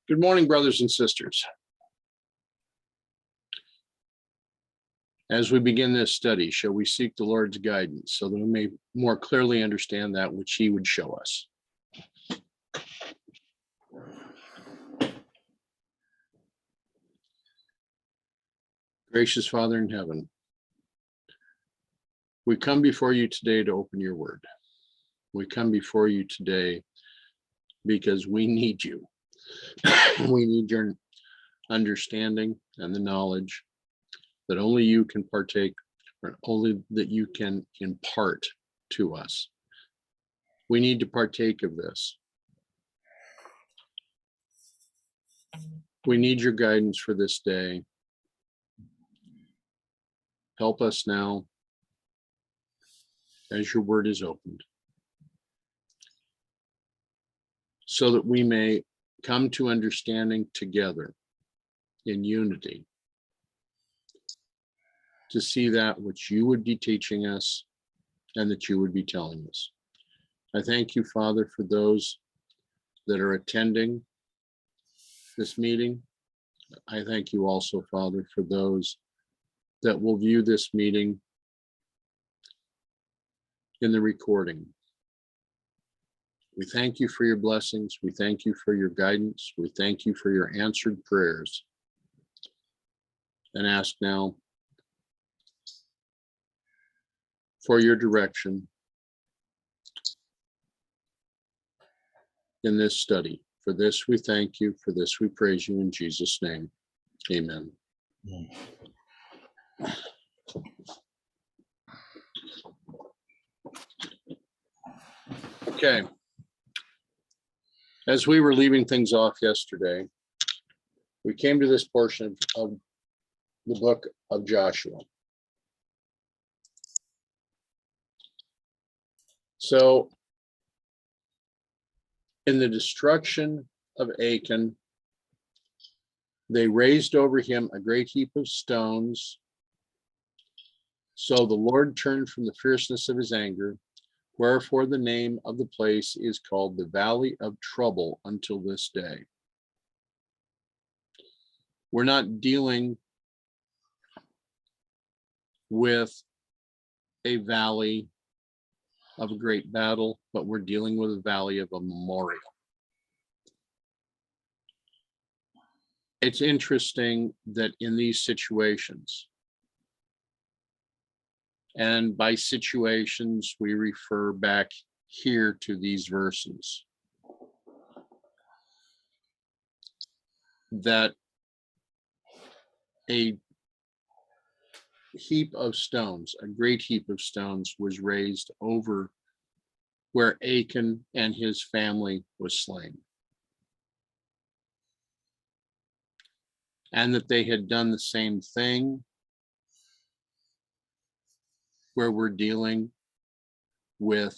Good morning, brothers and sisters. As we begin this study, shall we seek the Lord's guidance so that we may more clearly understand that which he would show us? Gracious Father in heaven, we come before you today to open your word. We come before you today because we need you. We need your understanding and the knowledge that only you can partake, or only that you can impart to us. We need to partake of this. We need your guidance for this day. Help us now as your word is opened, so that we may come to understanding together in unity, to see that which you would be teaching us and that you would be telling us. I thank you, Father, for those that are attending this meeting. I thank you also, Father, for those that will view this meeting in the recording. We thank you for your blessings. We thank you for your guidance. We thank you for your answered prayers. And ask now for your direction in this study. For this we thank you. For this we praise you in Jesus' name. Amen. Okay. As we were leaving things off yesterday, we came to this portion of the book of Joshua. So, in the destruction of Achan, they raised over him a great heap of stones. So the Lord turned from the fierceness of his anger, wherefore the name of the place is called the Valley of Trouble until this day. We're not dealing with a valley of a great battle, but we're dealing with a valley of a memorial. It's interesting that in these situations, and by situations, we refer back here to these verses, that a heap of stones, a great heap of stones, was raised over where Achan and his family was slain. And that they had done the same thing where we're dealing with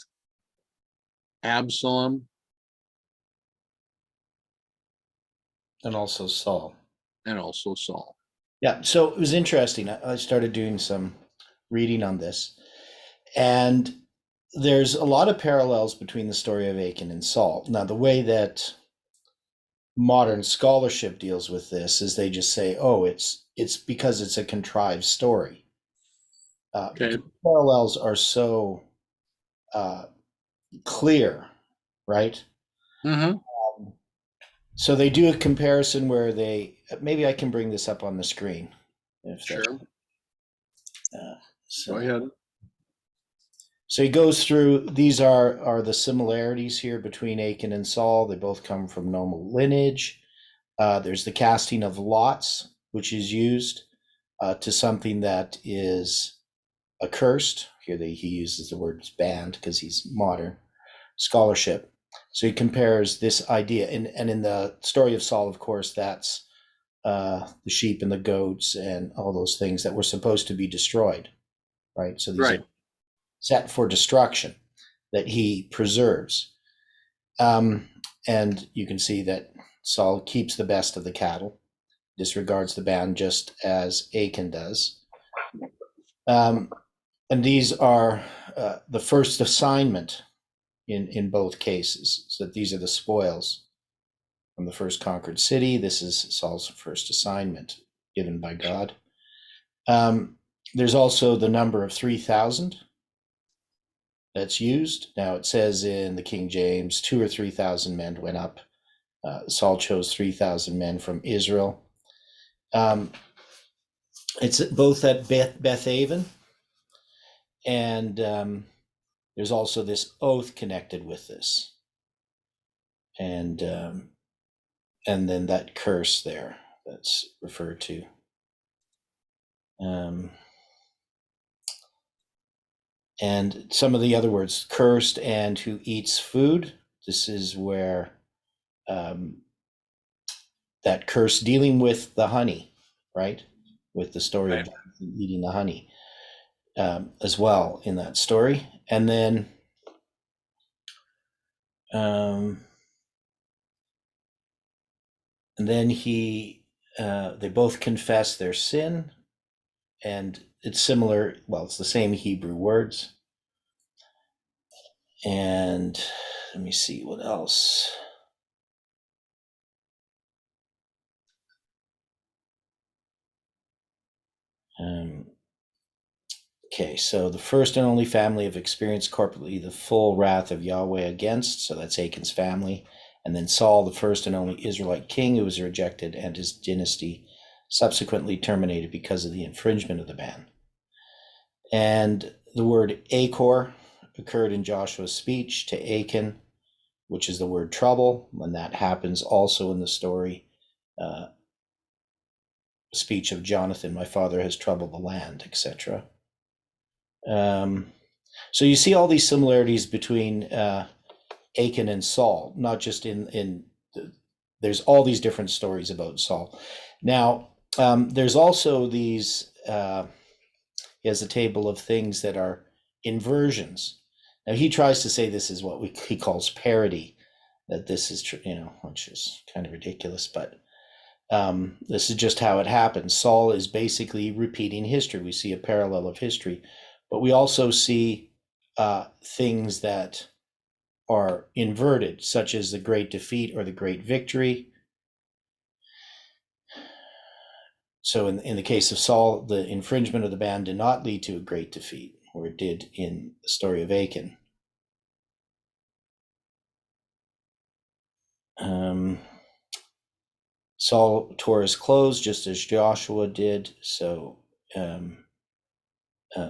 Absalom and also Saul. Yeah, so it was interesting. I started doing some reading on this, and there's a lot of parallels between the story of Achan and Saul. Now, the way that modern scholarship deals with this is they just say, oh, it's because it's a contrived story. okay. Parallels are so clear, right? Mm-hmm. So they do a comparison where maybe I can bring this up on the screen. Sure. So, go ahead. So he goes through, these are the similarities here between Achan and Saul. They both come from noble lineage. There's the casting of lots, which is used to something that is accursed. Here he uses the word banned because he's modern scholarship. So he compares this idea, and in the story of Saul, of course, that's the sheep and the goats and all those things that were supposed to be destroyed, right? So these are set for destruction that he preserves. And you can see that Saul keeps the best of the cattle, disregards the band just as Achan does. And these are the first assignment in both cases. So these are the spoils from the first conquered city. This is Saul's first assignment given by God. There's also the number of 3,000 that's used. Now it says in the King James, 2 or 3,000 men went up. Saul chose 3,000 men from Israel. It's both at Bethaven, and there's also this oath connected with this, and then that curse there that's referred to. And some of the other words, cursed and who eats food. This is where that curse dealing with the honey, right? With the story of Jonathan eating the honey as well in that story. And then they both confess their sin, and it's similar. Well, it's the same Hebrew words. And let me see what else. Okay, so the first and only family have experienced corporately the full wrath of Yahweh against, so that's Achan's family. And then Saul, the first and only Israelite king who was rejected, and his dynasty subsequently terminated because of the infringement of the ban. And the word Achor occurred in Joshua's speech to Achan, which is the word trouble, and that happens also in the story, speech of Jonathan, my father has troubled the land, etc. So you see all these similarities between Achan and Saul, not just there's all these different stories about Saul. Now, there's also these, he has a table of things that are inversions. Now he tries to say this is what he calls parody, that this is, which is kind of ridiculous, but this is just how it happens. Saul is basically repeating history. We see a parallel of history, but we also see things that are inverted, such as the great defeat or the great victory. So in the case of Saul, the infringement of the ban did not lead to a great defeat, or it did in the story of Achan. Saul tore his clothes just as Joshua did. So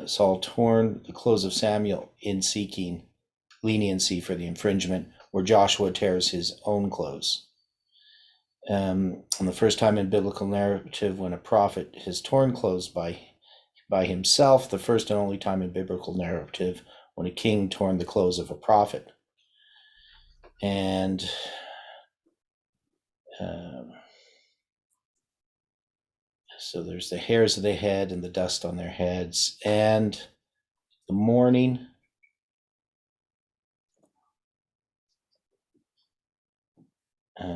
Saul torn the clothes of Samuel in seeking leniency for the infringement, where Joshua tears his own clothes. And the first time in biblical narrative when a prophet has torn clothes by himself, the first and only time in biblical narrative when a king torn the clothes of a prophet. And so there's the hairs of the head and the dust on their heads, and the mourning.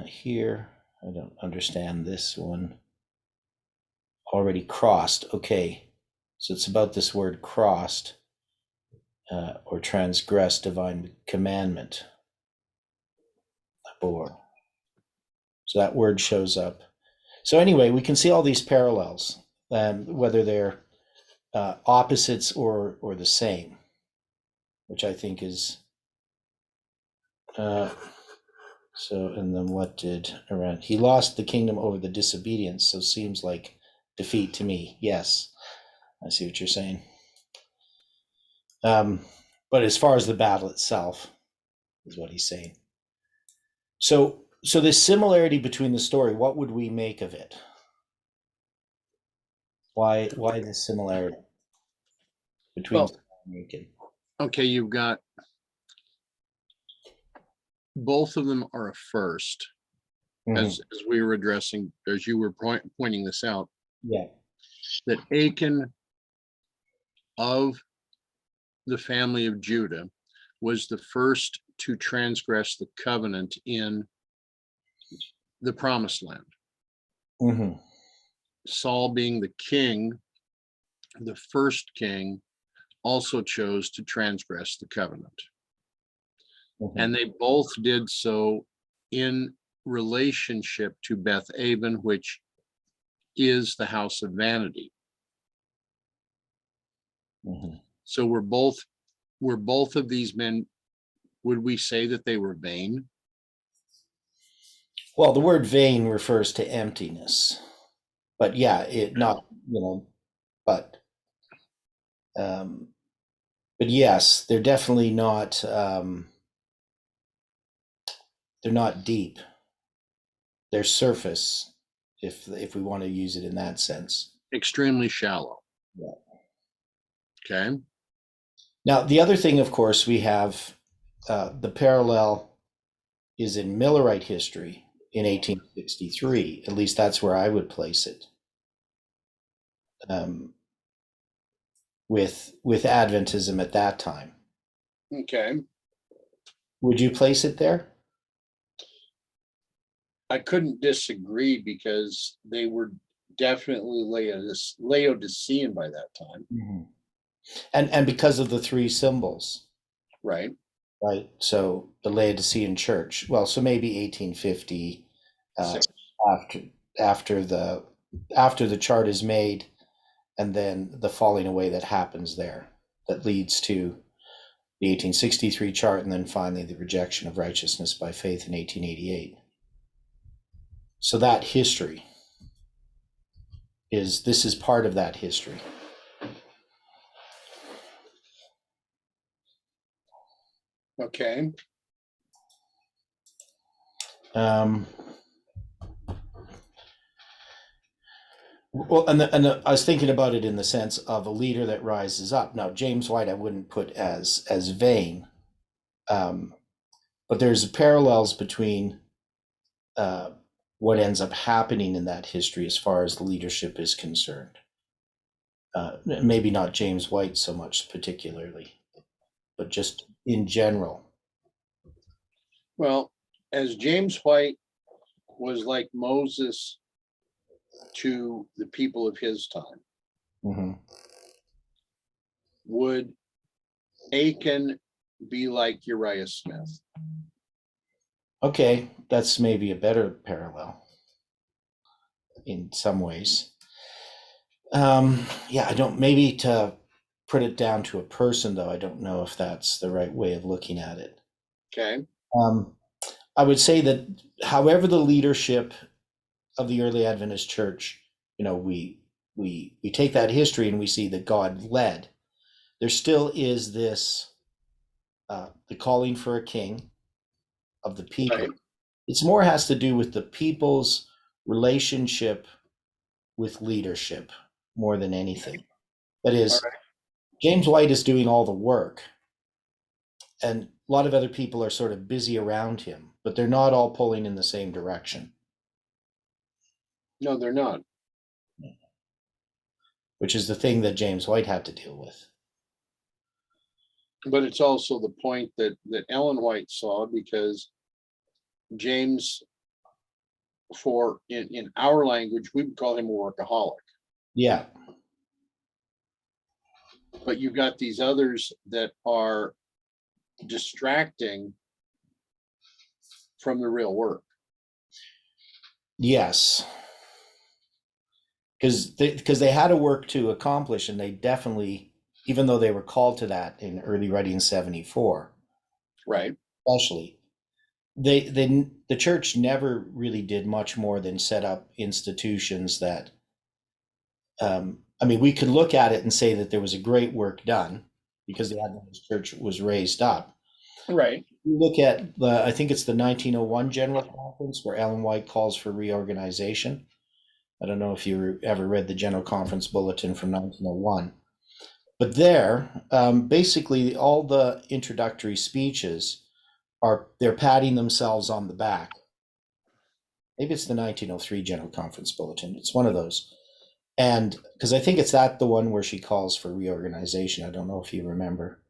Here, I don't understand this one. Already crossed. Okay, so it's about this word crossed, or transgressed divine commandment. Or so that word shows up. So anyway, we can see all these parallels, whether they're opposites or the same, which I think is. So, and then what did around? He lost the kingdom over the disobedience, so seems like defeat to me. Yes, I see what you're saying. But as far as the battle itself, is what he's saying. So this similarity between the story, what would we make of it? Why this similarity between? Okay, you've got both of them are a first, as we were addressing, as you were pointing this out. Yeah. That Achan of the family of Judah was the first to transgress the covenant in the promised land. Saul, being the king, the first king, also chose to transgress the covenant. And they both did so in relationship to Beth Aven, which is the house of vanity. Mhm. So were both of these men, would we say that they were vain? Well, the word vain refers to emptiness, but yeah, it not, but um, but yes, they're definitely not. They're not deep. They're surface, if we want to use it in that sense. Extremely shallow. Yeah. Okay. Now, the other thing, of course, we have the parallel is in Millerite history in 1863. At least that's where I would place it. With Adventism at that time. Okay. Would you place it there? I couldn't disagree because they were definitely Laodicean by that time. Mm-hmm. And because of the three symbols, Right. right? So the Laodicean church. Well, so maybe 1850, after after the after the chart is made, and then the falling away that happens there that leads to the 1863 chart, and then finally the rejection of righteousness by faith in 1888. So that history this is part of that history. Okay. Well, I was thinking about it in the sense of a leader that rises up. Now, James White, I wouldn't put as vain, but there's parallels between what ends up happening in that history as far as the leadership is concerned. Maybe not James White so much particularly, but just in general. Well, as James White was like Moses to the people of his time, Mm-hmm. would Achan be like Uriah Smith? Okay, that's maybe a better parallel in some ways. Yeah, I don't, maybe to put it down to a person, though, I don't know if that's the right way of looking at it. Okay. Um, I would say that, however, the leadership of the early Adventist church, we take that history and we see that God led. There still is this the calling for a king of the people. Right. It's more has to do with the people's relationship with leadership more than anything. That All is, right. James White is doing all the work, and a lot of other people are sort of busy around him, but they're not all pulling in the same direction, No, they're not. which is the thing that James White had to deal with. But it's also the point that Ellen White saw, because James, in our language, we would call him a workaholic. Yeah. But you've got these others that are distracting from the real work. Yes. Because they had a work to accomplish, and they definitely, even though they were called to that in early writing 74, Right. especially, the church never really did much more than set up institutions that, I mean, we could look at it and say that there was a great work done because the Adventist church was raised up. Right. You look at I think it's the 1901 General Conference where Ellen White calls for reorganization. I don't know if you ever read the General Conference Bulletin from 1901. But there, basically, all the introductory speeches they're patting themselves on the back. Maybe it's the 1903 General Conference Bulletin. It's one of those. And because I think it's the one where she calls for reorganization. I don't know if you remember.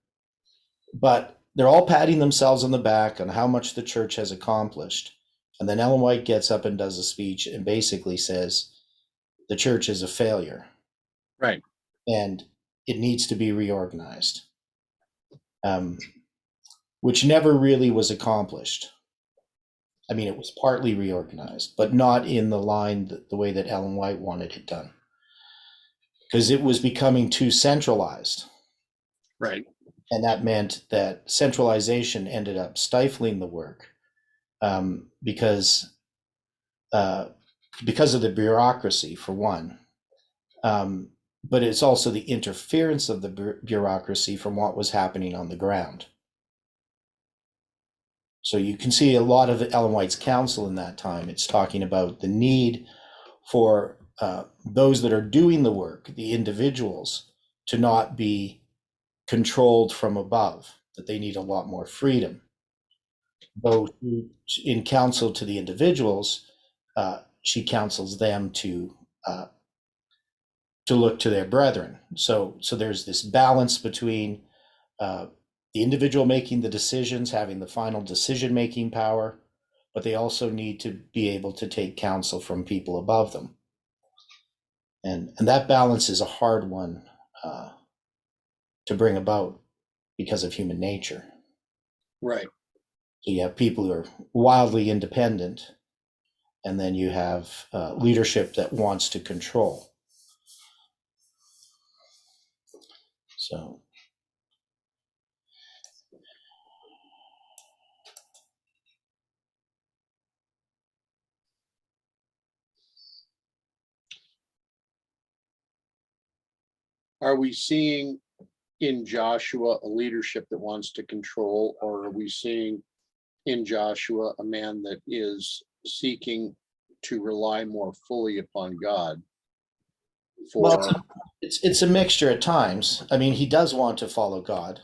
But they're all patting themselves on the back on how much the church has accomplished. And then Ellen White gets up and does a speech and basically says the church is a failure. Right. And it needs to be reorganized, which never really was accomplished. I mean, it was partly reorganized, but not in the line the way that Ellen White wanted it done, because it was becoming too centralized. Right. And that meant that centralization ended up stifling the work, because of the bureaucracy, for one. But it's also the interference of the bureaucracy from what was happening on the ground. So you can see a lot of Ellen White's counsel in that time. It's talking about the need for those that are doing the work, the individuals, to not be controlled from above, that they need a lot more freedom. Both in counsel to the individuals, she counsels them to look to their brethren. So there's this balance between the individual making the decisions, having the final decision-making power, but they also need to be able to take counsel from people above them. And that balance is a hard one to bring about because of human nature. Right. So you have people who are wildly independent, and then you have leadership that wants to control. So Are we seeing in Joshua a leadership that wants to control, or are we seeing in Joshua a man that is seeking to rely more fully upon God? well, it's a mixture at times. I mean, he does want to follow God,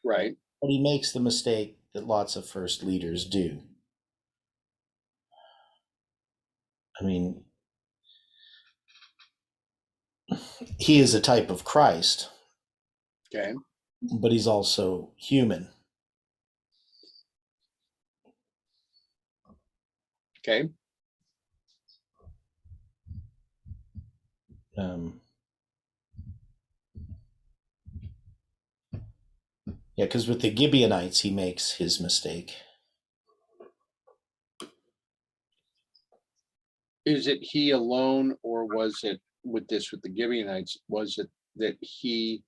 Right. but he makes the mistake that lots of first leaders do. I mean, he is a type of Christ, Okay. but he's also human. Okay. Yeah, because with the Gibeonites, he makes his mistake. Is it he alone, or was it with the Gibeonites, was it that he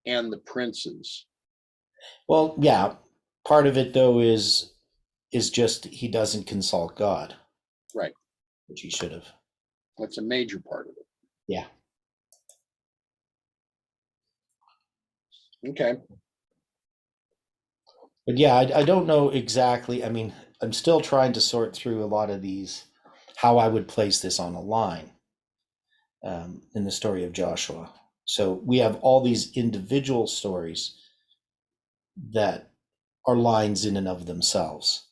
and the princes? Well, yeah, part of it though is just he doesn't consult God, Right. which he should have. That's a major part of it. Yeah. Okay. But yeah, I don't know exactly. I mean, I'm still trying to sort through a lot of these, how I would place this on a line in the story of Joshua. So we have all these individual stories that are lines in and of themselves.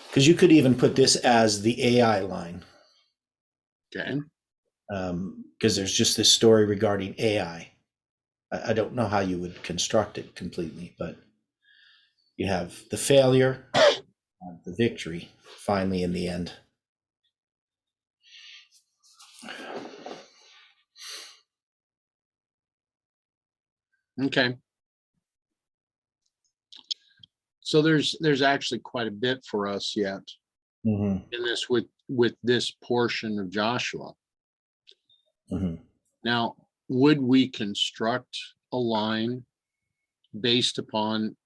Because you could even put this as the AI line. Okay. Because there's just this story regarding AI. I don't know how you would construct it completely, but you have the failure, the victory, finally in the end. Okay. So there's actually quite a bit for us yet Mm-hmm. in this with this portion of Joshua. Mm-hmm. Now, would we construct a line based upon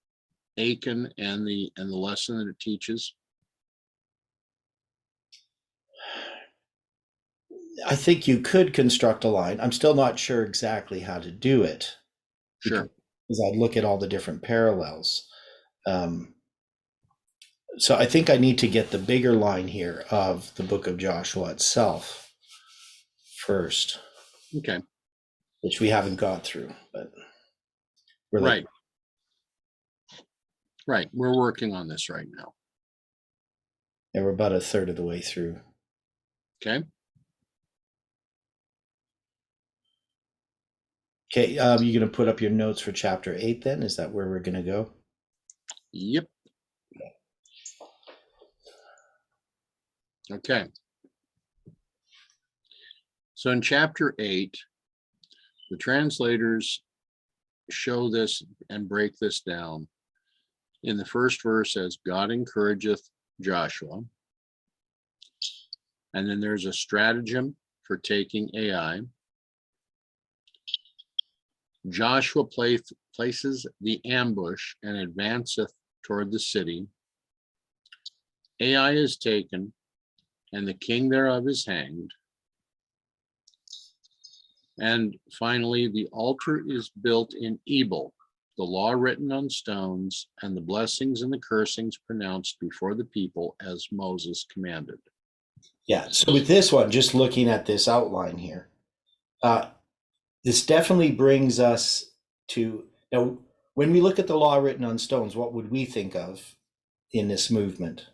Achan and the lesson that it teaches? I think you could construct a line. I'm still not sure exactly how to do it. Sure. Because I'd look at all the different parallels. So I think I need to get the bigger line here of the book of Joshua itself first, Okay. which we haven't got through, but we're Right. Right. We're working on this right now. Yeah, we're about a third of the way through. Okay. Okay, you going to put up your notes for chapter 8 then? Is that where we're going to go? Yep. Okay. So in chapter 8, the translators show this and break this down. In the first verse, as God encourageth Joshua. And then there's a stratagem for taking Ai. Joshua places the ambush and advanceth toward the city. Ai is taken, and the king thereof is hanged. And finally, the altar is built in Ebal, the law written on stones, and the blessings and the cursings pronounced before the people as Moses commanded. Yeah, so with this one, just looking at this outline here, this definitely brings us to, now, when we look at the law written on stones, what would we think of in this movement?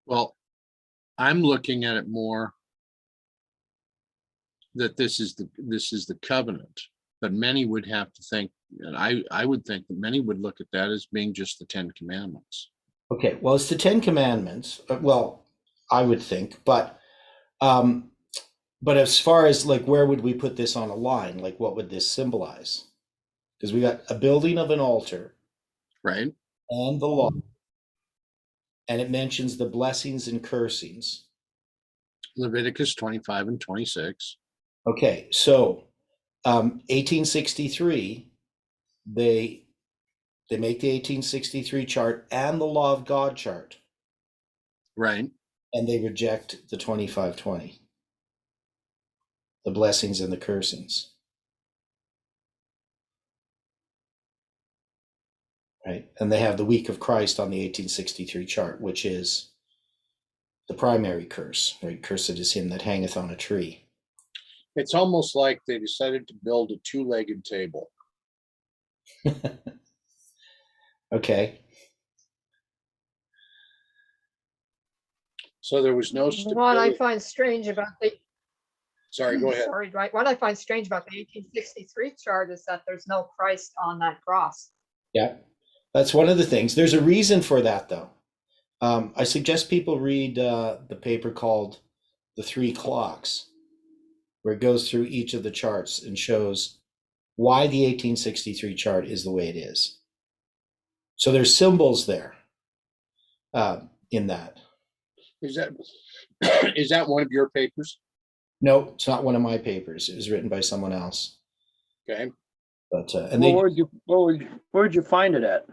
Well, I'm looking at it more that this is the covenant, but many would have to think, and I would think that many would look at that as being just the 10 Commandments. Okay, well, it's the 10 Commandments. Well, I would think, but as far as like, where would we put this on a line? Like, what would this symbolize? Because we got a building of an altar, Right? and the law, and it mentions the blessings and cursings. Leviticus 25 and 26. Okay, so 1863, they make the 1863 chart and the law of God chart, Right. and they reject the 2520, the blessings and the cursings. Right, and they have the week of Christ on the 1863 chart, which is the primary curse, right? Cursed is him that hangeth on a tree. It's almost like they decided to build a two-legged table. Okay. So there was no What I find strange about the Sorry, go ahead. sorry, right. What I find strange about the 1863 chart is that there's no Christ on that cross. Yeah, that's one of the things. There's a reason for that, though. I suggest people read the paper called The Three Clocks, where it goes through each of the charts and shows why the 1863 chart is the way it is. So there's symbols there in that. Is that one of your papers? No, it's not one of my papers. It was written by someone else. Okay. But where'd you find it at?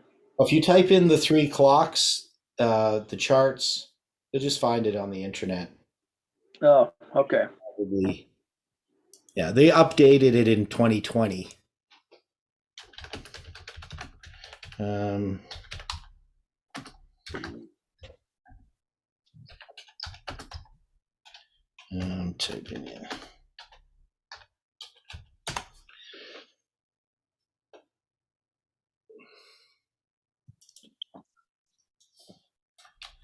if you type in The Three Clocks, the charts, you'll just find it on the internet. Oh, okay. Probably. Yeah, they updated it in 2020. I'm typing in.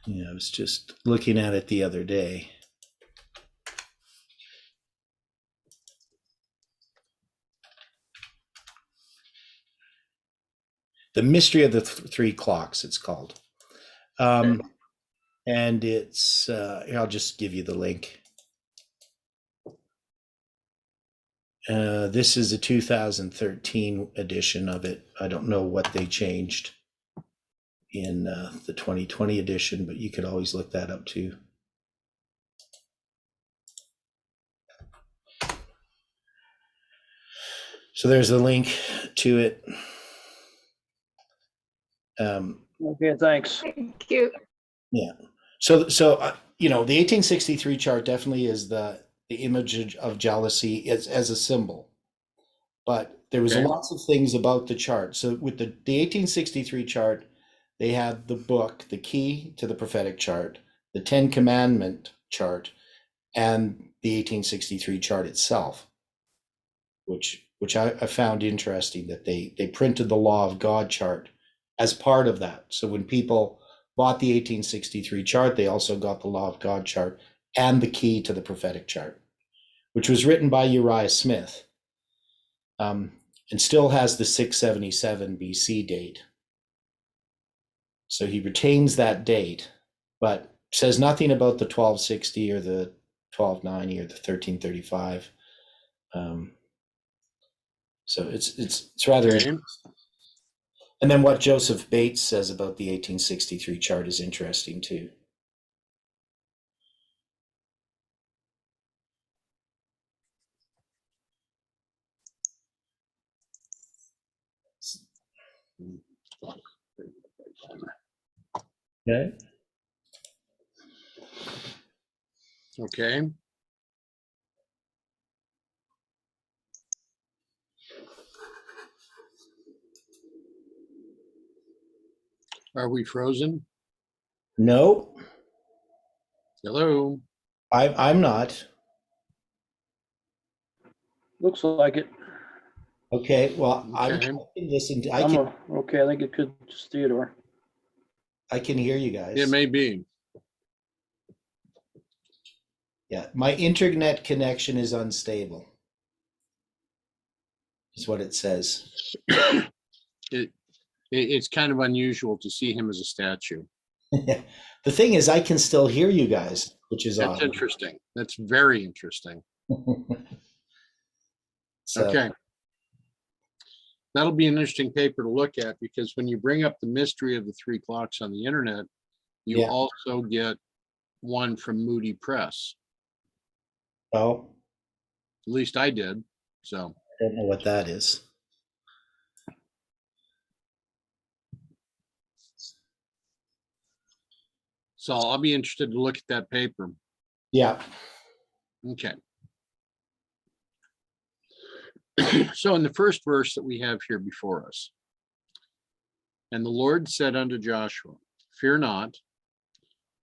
Yeah, I was just looking at it the other day. The Mystery of the Three Clocks, it's called. And it's, I'll just give you the link. This is a 2013 edition of it. I don't know what they changed in the 2020 edition, but you could always look that up too. So there's the link to it. Okay, thanks. Thank you. Yeah. So the 1863 chart definitely is the image of jealousy as a symbol, but there was lots of things about the chart. So with the 1863 chart, they had the book, the key to the prophetic chart, the 10 Commandment chart, and the 1863 chart itself, which I found interesting that they printed the law of God chart as part of that. So when people bought the 1863 chart, they also got the law of God chart and the key to the prophetic chart, which was written by Uriah Smith, and still has the 677 BC date. So he retains that date, but says nothing about the 1260 or the 1290 or the 1335. So it's rather Okay. interesting. And then what Joseph Bates says about the 1863 chart is interesting too. Okay. Okay. Are we frozen? No, Hello? I'm not. Looks like it. Okay, well, I Okay. can listen. Okay, I think it could just Theodore. I can hear you guys. It may be. Yeah, my internet connection is unstable. Is what it says. It's kind of unusual to see him as a statue. The thing is, I can still hear you guys, which is That's odd. interesting. That's very interesting. So, Okay. That'll be an interesting paper to look at, because when you bring up the mystery of the 3 clocks on the internet, you Yeah. also get one from Moody Press. oh, At least I did. So, I don't know what that is. I'll be interested to look at that paper. Yeah. Okay. So in the first verse that we have here before us, and the Lord said unto Joshua, fear not,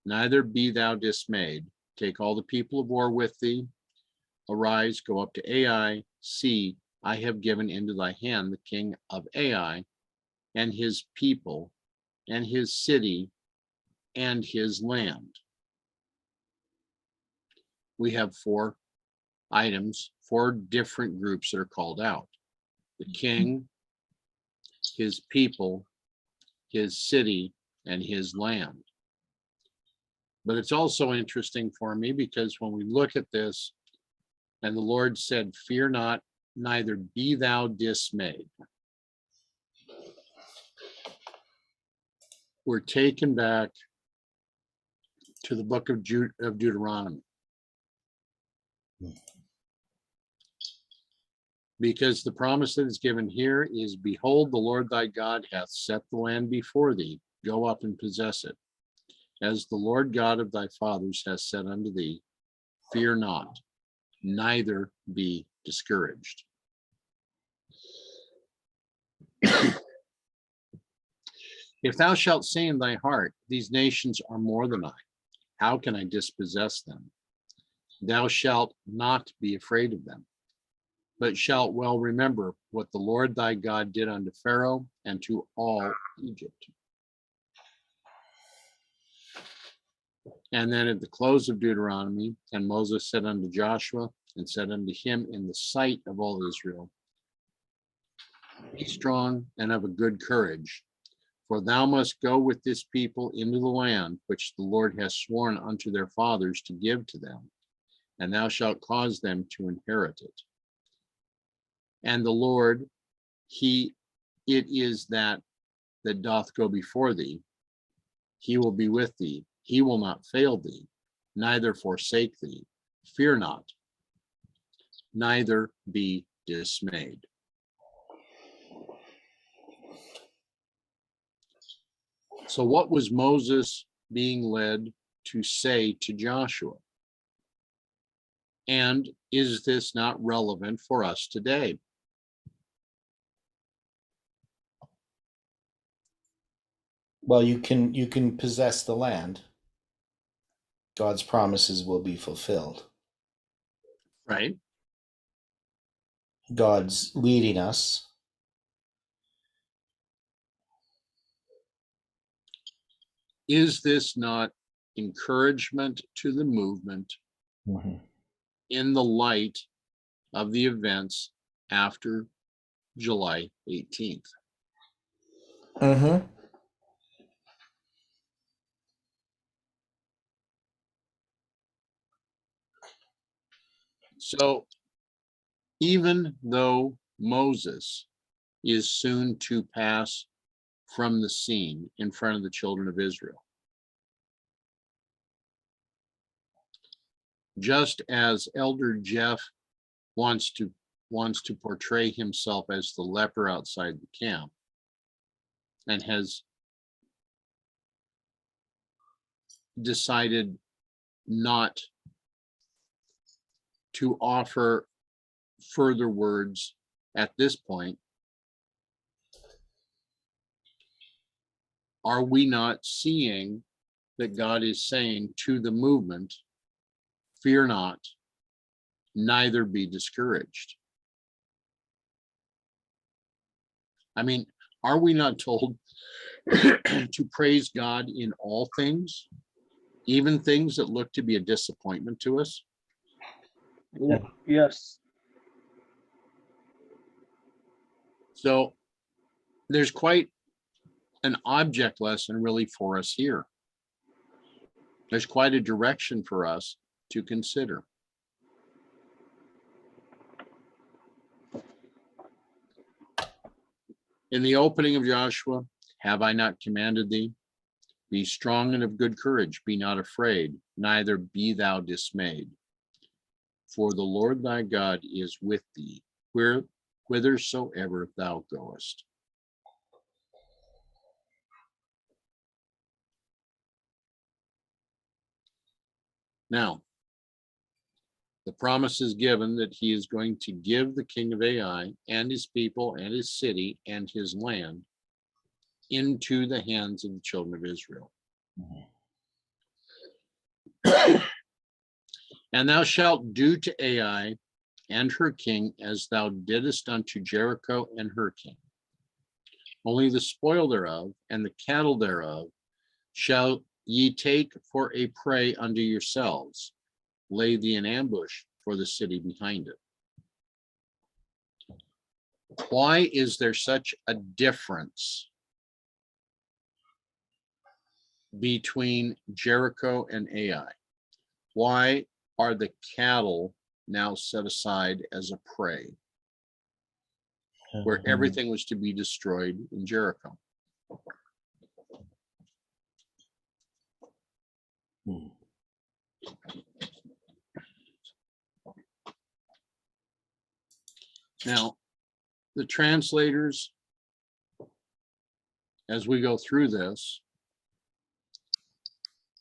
neither be thou dismayed. Take all the people of war with thee. Arise, go up to Ai. See, I have given into thy hand the king of Ai, and his people, and his city, and his land. We have 4 items, 4 different groups that are called out: the king, his people, his city, and his land. But it's also interesting for me because when we look at this, and the Lord said, fear not, neither be thou dismayed. We're taken back to the book of Deuteronomy. Because the promise that is given here is, behold, the Lord thy God hath set the land before thee. Go up and possess it. As the Lord God of thy fathers has said unto thee, fear not, neither be discouraged. If thou shalt say in thy heart, these nations are more than I, how can I dispossess them? Thou shalt not be afraid of them, but shalt well remember what the Lord thy God did unto Pharaoh and to all Egypt. And then at the close of Deuteronomy, and Moses said unto Joshua, and said unto him in the sight of all Israel, be strong and of a good courage, for thou must go with this people into the land which the Lord has sworn unto their fathers to give to them, and thou shalt cause them to inherit it. And the Lord, it is that doth go before thee. He will be with thee. He will not fail thee, neither forsake thee. Fear not, neither be dismayed. So what was Moses being led to say to Joshua? And is this not relevant for us today? Well, you can possess the land. God's promises will be fulfilled. Right? God's leading us. Is this not encouragement to the movement in the light of the events after July 18th? Mm-hmm. So even though Moses is soon to pass from the scene in front of the children of Israel, just as Elder Jeff wants to portray himself as the leper outside the camp, and has decided not to offer further words at this point, are we not seeing that God is saying to the movement, fear not, neither be discouraged? I mean, are we not told to praise God in all things, even things that look to be a disappointment to us? Yes. So there's quite an object lesson really for us here. There's quite a direction for us to consider. In the opening of Joshua, have I not commanded thee? Be strong and of good courage, be not afraid, neither be thou dismayed. For the Lord thy God is with thee, whithersoever thou goest. Now, the promise is given that he is going to give the king of Ai and his people and his city and his land into the hands of the children of Israel. And thou shalt do to Ai and her king as thou didst unto Jericho and her king. Only the spoil thereof and the cattle thereof shall ye take for a prey unto yourselves. Lay thee in ambush for the city behind it. Why is there such a difference between Jericho and Ai? Why are the cattle now set aside as a prey, where everything was to be destroyed in Jericho? Now, the translators, as we go through this,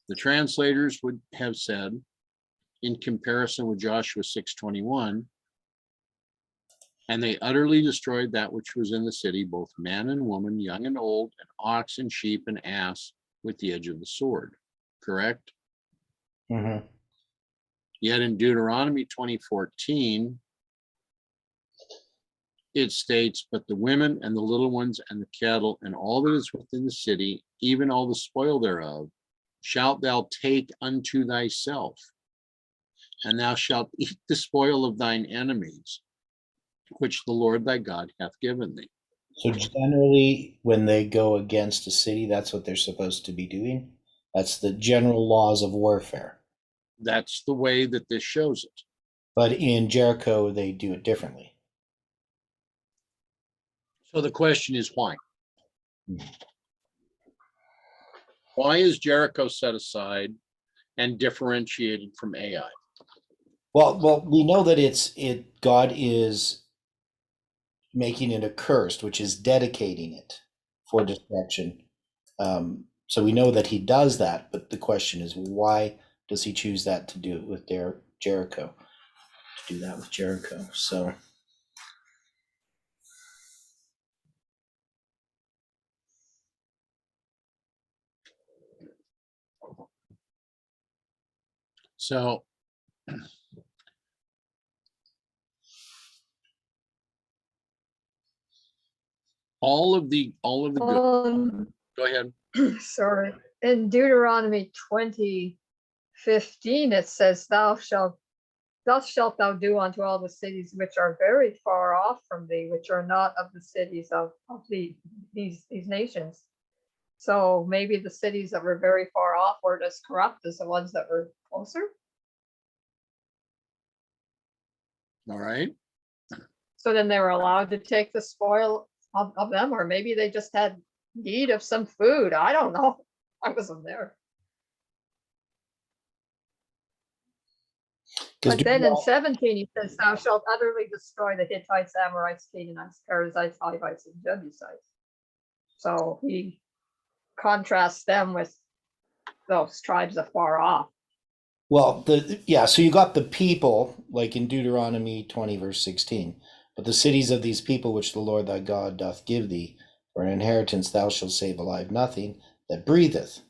the translators would have said, in comparison with Joshua 6:21, and they utterly destroyed that which was in the city, both man and woman, young and old, and ox and sheep and ass, with the edge of the sword. Correct? Mm-hmm. Yet in Deuteronomy 20:14, it states, but the women and the little ones and the cattle and all that is within the city, even all the spoil thereof, shalt thou take unto thyself, and thou shalt eat the spoil of thine enemies, which the Lord thy God hath given thee. So generally, when they go against a city, that's what they're supposed to be doing. That's the general laws of warfare. That's the way that this shows it. But in Jericho, they do it differently. So the question is why? Why is Jericho set aside and differentiated from Ai? Well, we know that God is making it accursed, which is dedicating it for destruction. So we know that he does that, but the question is, why does he choose that to do it with Jericho? To do that with Jericho. So all of the good. Go ahead. Sorry, in Deuteronomy 20:15, it says, thus shalt thou do unto all the cities which are very far off from thee, which are not of the cities of these nations. So maybe the cities that were very far off were as corrupt as the ones that were closer. All right. So then they were allowed to take the spoil of them, or maybe they just had need of some food. I don't know. I wasn't there. 'Cause But then in Deuteronomy- 17, he says, thou shalt utterly destroy the Hittites, Amorites, Canaanites, Perizzites, Hivites, and Jebusites. So he contrasts them with those tribes afar off. Well, so you got the people, like in Deuteronomy 20, verse 16. But the cities of these people which the Lord thy God doth give thee for an inheritance, thou shalt save alive nothing that breatheth.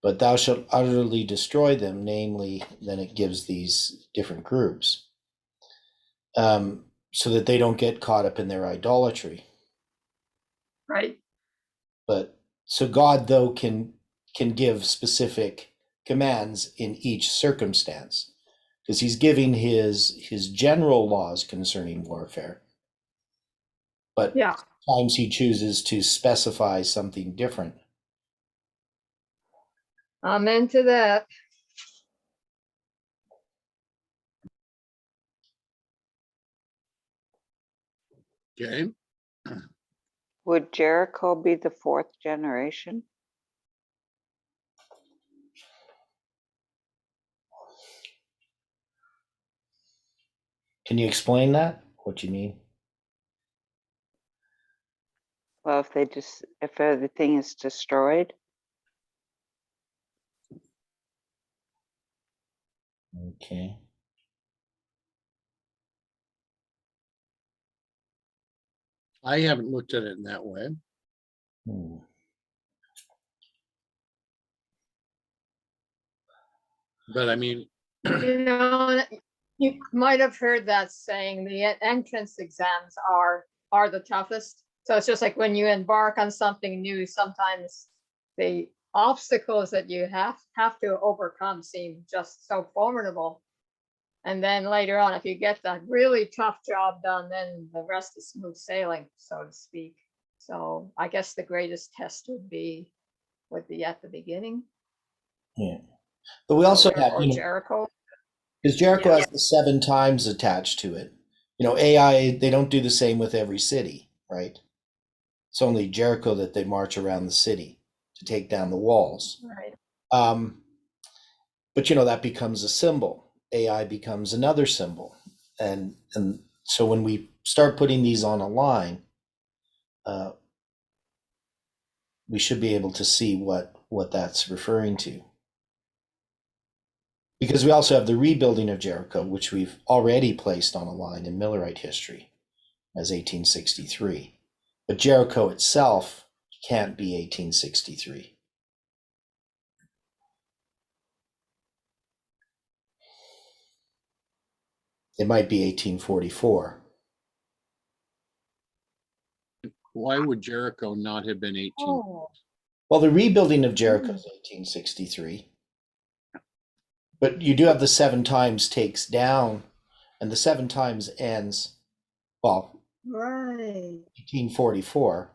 But thou shalt utterly destroy them, namely, then it gives these different groups, so that they don't get caught up in their idolatry. Right? But so God, though, can give specific commands in each circumstance, because he's giving his general laws concerning warfare. But Yeah. sometimes he chooses to specify something different. I'm into that. Okay. Would Jericho be the fourth generation? Can you explain that? What you mean? Well, if everything is destroyed, Okay. I haven't looked at it in that way. Hmm. But I mean, You know, you might have heard that saying, the entrance exams are the toughest. So it's just like when you embark on something new, sometimes the obstacles that you have to overcome seem just so formidable. And then later on, if you get that really tough job done, then the rest is smooth sailing, so to speak. So I guess the greatest test would be at the beginning. Yeah. But we also have, Or Jericho. because Jericho Yeah. has the 7 times attached to it. AI, they don't do the same with every city, right? It's only Jericho that they march around the city to take down the walls. Right. But that becomes a symbol. AI becomes another symbol. And so when we start putting these on a line, we should be able to see what that's referring to. Because we also have the rebuilding of Jericho, which we've already placed on a line in Millerite history as 1863. But Jericho itself can't be 1863. It might be 1844. why would Jericho not have been 18? Oh, Well, the rebuilding of Jericho is 1863. But you do have the 7 times takes down, and the 7 times ends, well, right. 1844.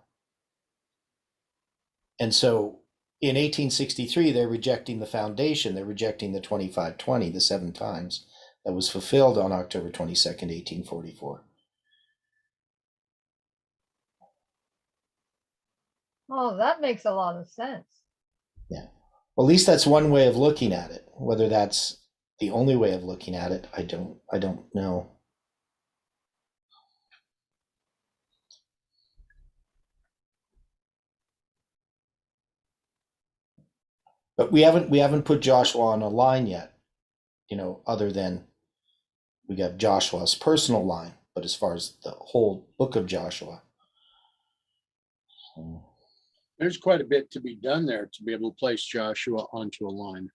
And so in 1863, they're rejecting the foundation. They're rejecting the 2520, the 7 times that was fulfilled on October 22nd, 1844. Oh, that makes a lot of sense. Yeah. Well, at least that's one way of looking at it. Whether that's the only way of looking at it, I don't know. But we haven't put Joshua on a line yet, other than we got Joshua's personal line, but as far as the whole book of Joshua. There's quite a bit to be done there to be able to place Joshua onto a line.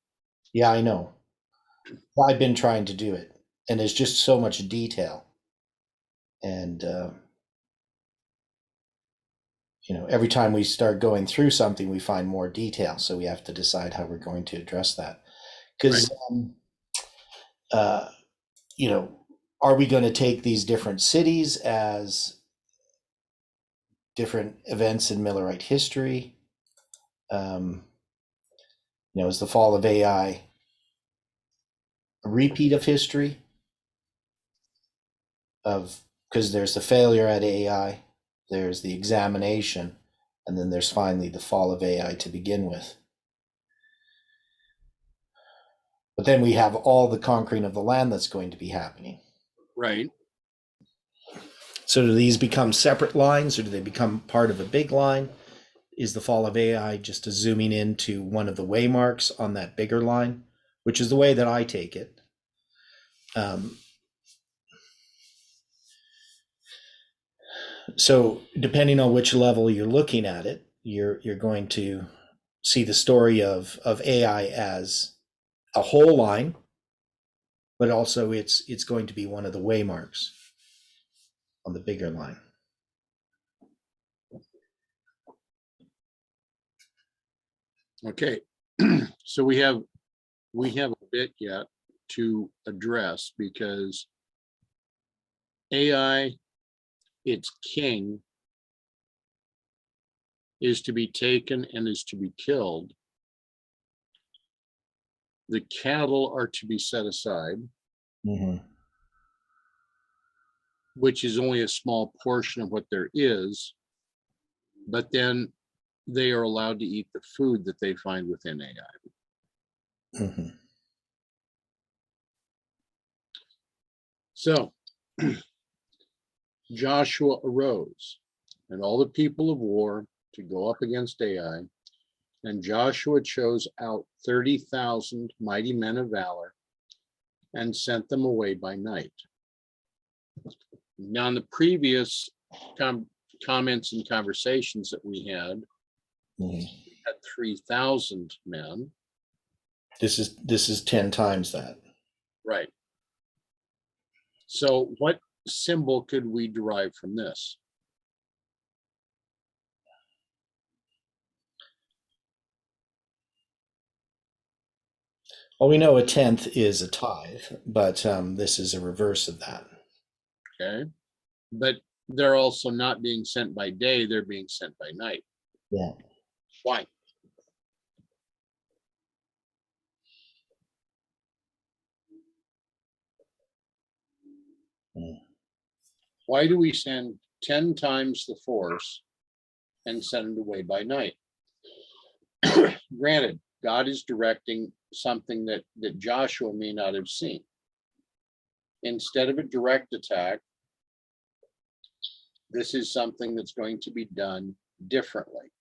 Yeah, I know. I've been trying to do it, and there's just so much detail. And every time we start going through something, we find more detail. So we have to decide how we're going to address that. Because, are we going to take these different cities as different events in Millerite history? Is the fall of AI a repeat of history? because there's the failure at AI, there's the examination, and then there's finally the fall of AI to begin with. But then we have all the conquering of the land that's going to be happening. Right. So do these become separate lines, or do they become part of a big line? Is the fall of AI just a zooming into one of the waymarks on that bigger line, which is the way that I take it. So depending on which level you're looking at it, you're going to see the story of AI as a whole line, but also it's going to be one of the waymarks on the bigger line. Okay. So we have a bit yet to address, because AI, its king, is to be taken and is to be killed. The cattle are to be set aside, Mm-hmm. which is only a small portion of what there is. But then they are allowed to eat the food that they find within AI. Mm-hmm. So Joshua arose and all the people of war to go up against Ai. And Joshua chose out 30,000 mighty men of valor and sent them away by night. Now, in the previous comments and conversations that we had, Mm-hmm. we had 3,000 men. This is 10 times that. Right. So what symbol could we derive from this? Well, we know a tenth is a tithe, but this is a reverse of that. Okay. But they're also not being sent by day, they're being sent by night. Yeah. Why? Mm. Why do we send 10 times the force and send it away by night? Granted, God is directing something that Joshua may not have seen. Instead of a direct attack, this is something that's going to be done differently.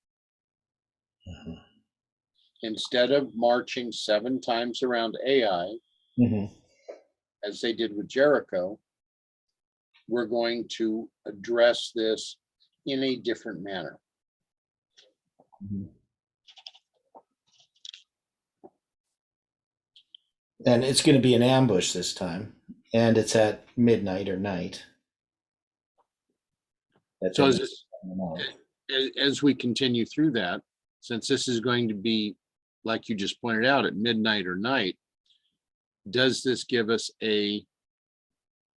Mhm. Instead of marching 7 times around Ai, Mhm. as they did with Jericho, we're going to address this in a different manner. Mhm. And it's going to be an ambush this time, and it's at midnight or night. So as we continue through that, since this is going to be, like you just pointed out, at midnight or night, does this give us an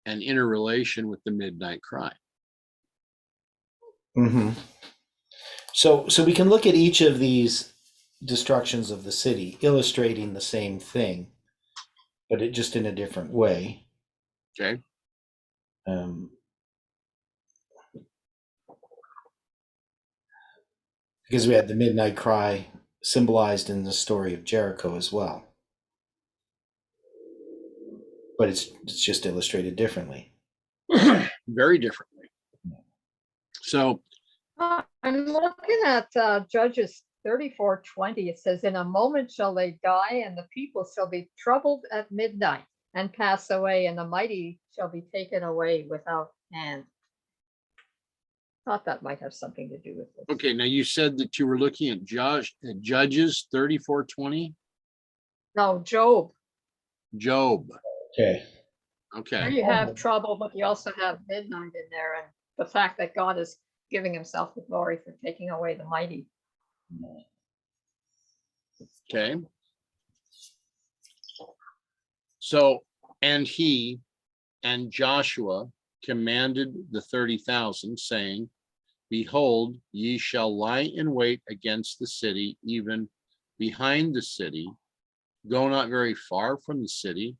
interrelation with the midnight cry? Mm-hmm. So we can look at each of these destructions of the city, illustrating the same thing, but it just in a different way. Okay. Because we had the midnight cry symbolized in the story of Jericho as well, but it's just illustrated differently. Very differently. So I'm looking at Judges 34:20. It says, "In a moment shall they die, and the people shall be troubled at midnight and pass away, and the mighty shall be taken away without hand." Thought that might have something to do with it. okay, now you said that you were looking at Judges 34:20. No, Job. Job. Okay. There Okay. you have trouble, but you also have midnight in there, and the fact that God is giving himself the glory for taking away the mighty. Okay. So, and he and Joshua commanded the 30,000, saying, "Behold, ye shall lie in wait against the city, even behind the city. Go not very far from the city,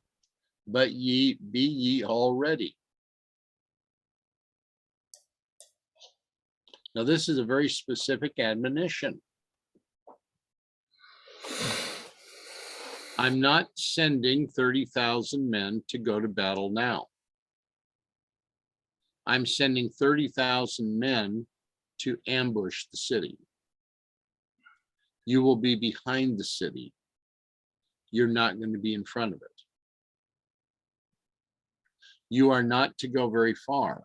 but be ye all ready. Now, this is a very specific admonition. I'm not sending 30,000 men to go to battle now. I'm sending 30,000 men to ambush the city. You will be behind the city. You're not going to be in front of it. You are not to go very far.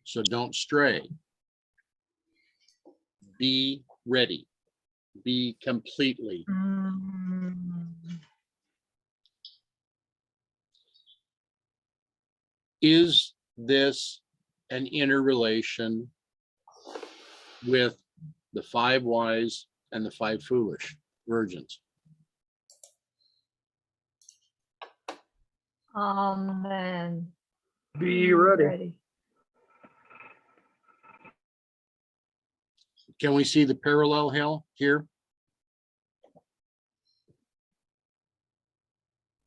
So don't stray. Be ready. Be completely. Is this an interrelation with the 5 wise and the 5 foolish virgins? Amen. Be ready. Can we see the parallel here?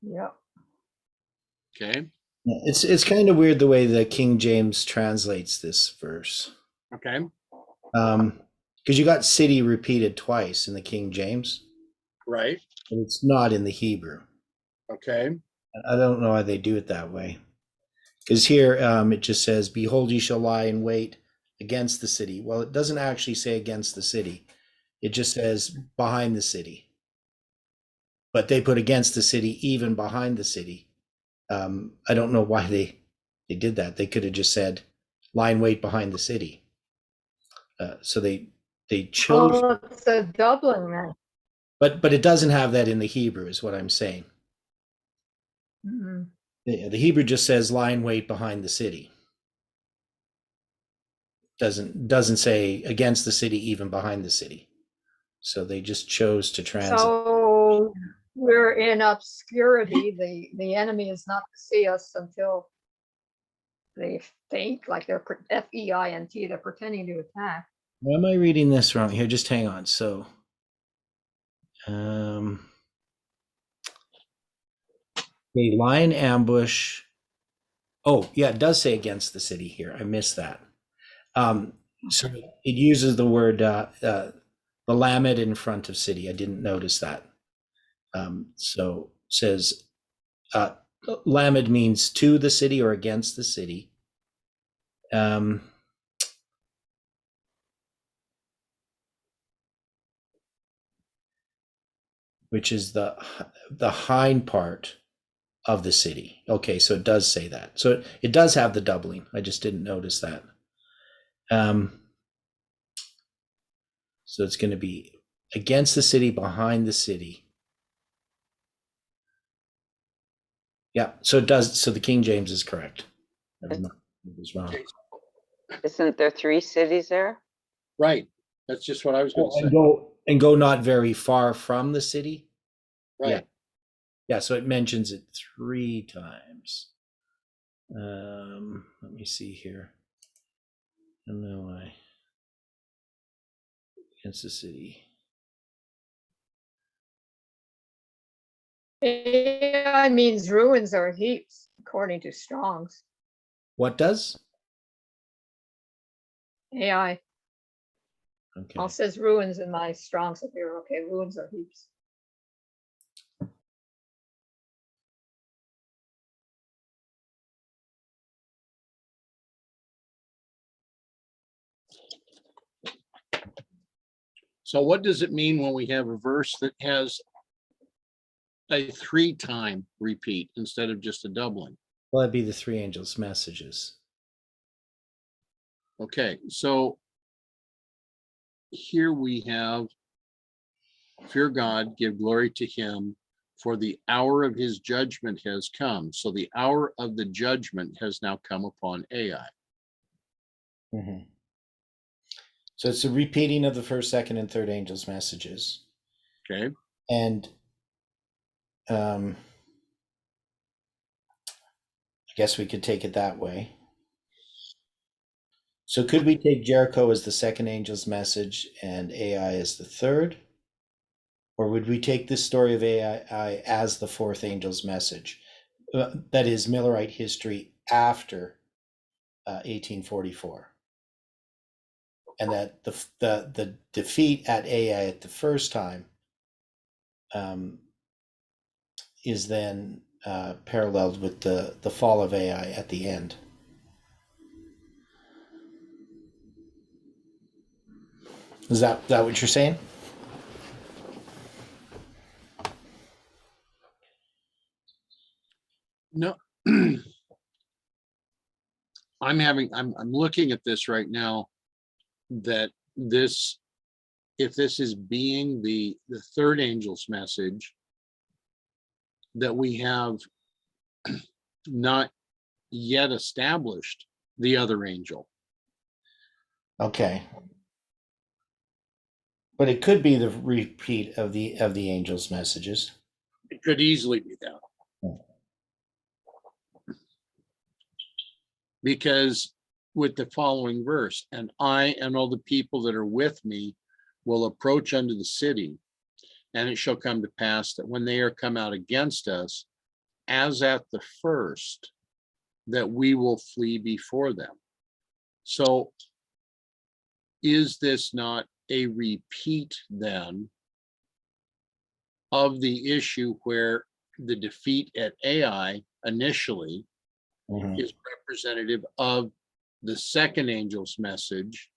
Yep. Okay. It's kind of weird the way the King James translates this verse. Okay. Because you got city repeated twice in the King James, Right. but it's not in the Hebrew. Okay. I don't know why they do it that way. Because here it just says, "Behold, you shall lie in wait against the city." Well, it doesn't actually say against the city. It just says behind the city. But they put against the city, even behind the city. I don't know why they did that. They could have just said lie in wait behind the city. So they chose, Oh, it's a Dublin man. but it doesn't have that in the Hebrew, is what I'm saying. Mhm. The Hebrew just says lie in wait behind the city. Doesn't say against the city, even behind the city. So they just chose to translate. So we're in obscurity. The enemy is not to see us until they think like they're FEINT, they're pretending to attack. Why am I reading this wrong here? Just hang on. So, they lie in ambush. Oh, yeah, it does say against the city here. I missed that. So it uses the word the lamed in front of city. I didn't notice that. So it says lamed means to the city or against the city. Which is the hind part of the city. Okay, so it does say that. So it does have the doubling. I just didn't notice that. So it's going to be against the city, behind the city. Yeah, so it does. So the King James is correct. Never mind, it was wrong. Isn't there 3 cities there? Right. That's just what I was going to say. And go not very far from the city. Right. Yeah, so it mentions it 3 times. Let me see here. MLI against the city. AI means ruins or heaps, according to Strong's. What does? AI. Okay. All says ruins in my Strong's up here. Okay, ruins or heaps. So what does it mean when we have a verse that has a 3-time repeat instead of just a doubling? Well, that'd be the 3 angels' messages. Okay, so here we have fear God, give glory to him, for the hour of his judgment has come. So the hour of the judgment has now come upon Ai. Mm-hmm. So it's a repeating of the first, second, and third angels' messages. Okay. And I guess we could take it that way. So could we take Jericho as the second angel's message and Ai as the third? Or would we take this story of Ai as the fourth angel's message? That is Millerite history after 1844. and that the defeat at Ai at the first time is then paralleled with the fall of Ai at the end. Is that what you're saying? No. I'm looking at this right now, that this, if this is being the third angel's message, that we have not yet established the other angel. Okay. But it could be the repeat of the angel's messages. It could easily be that. Because with the following verse, and I and all the people that are with me will approach unto the city, and it shall come to pass that when they are come out against us, as at the first, that we will flee before them. So is this not a repeat then of the issue where the defeat at Ai initially Mhm. is representative of the second angel's message?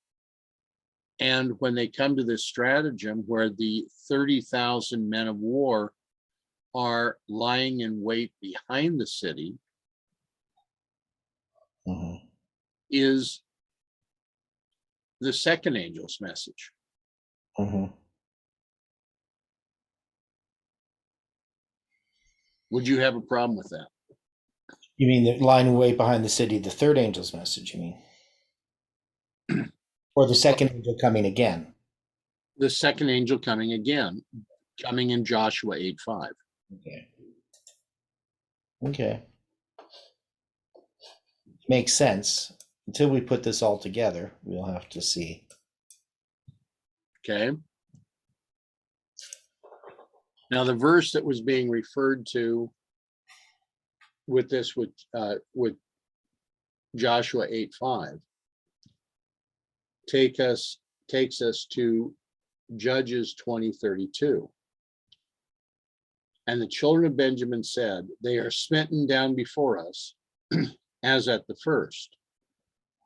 And when they come to this stratagem where the 30,000 men of war are lying in wait behind the city, Mhm. is the second angel's message. Mhm. Would you have a problem with that? You mean the line way behind the city, the third angel's message, you mean? Or the second angel coming again? The second angel coming again, coming in Joshua 8:5. Okay. Okay. Makes sense. Until we put this all together, we'll have to see. Okay. Now, the verse that was being referred to with this, with Joshua 8:5, takes us to Judges 20:32. And the children of Benjamin said, they are smitten down before us, as at the first.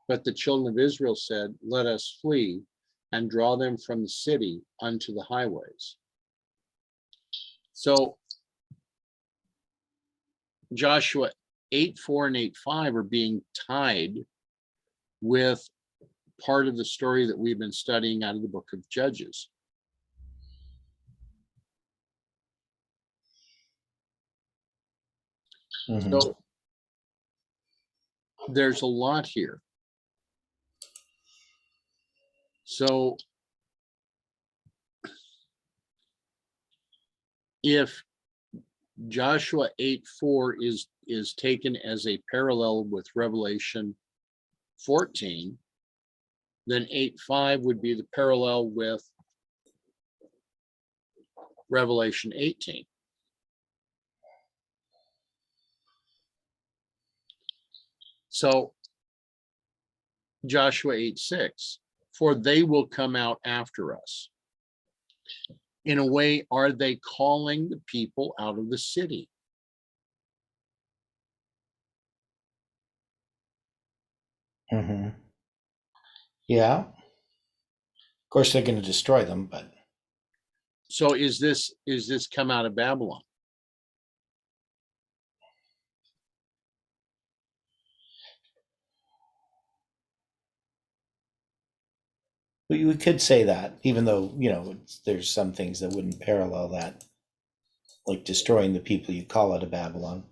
But the children of Israel said, let us flee and draw them from the city unto the highways. So Joshua 8:4 and 8:5 are being tied with part of the story that we've been studying out of the book of Judges. Mhm. So there's a lot here. So if Joshua 8:4 is taken as a parallel with Revelation 14, then 8:5 would be the parallel with Revelation 18. So Joshua 8:6, for they will come out after us. In a way, are they calling the people out of the city? Mhm. Yeah. Of course, they're going to destroy them, but So is this come out of Babylon? we could say that, even though, there's some things that wouldn't parallel that, like destroying the people you call out of Babylon.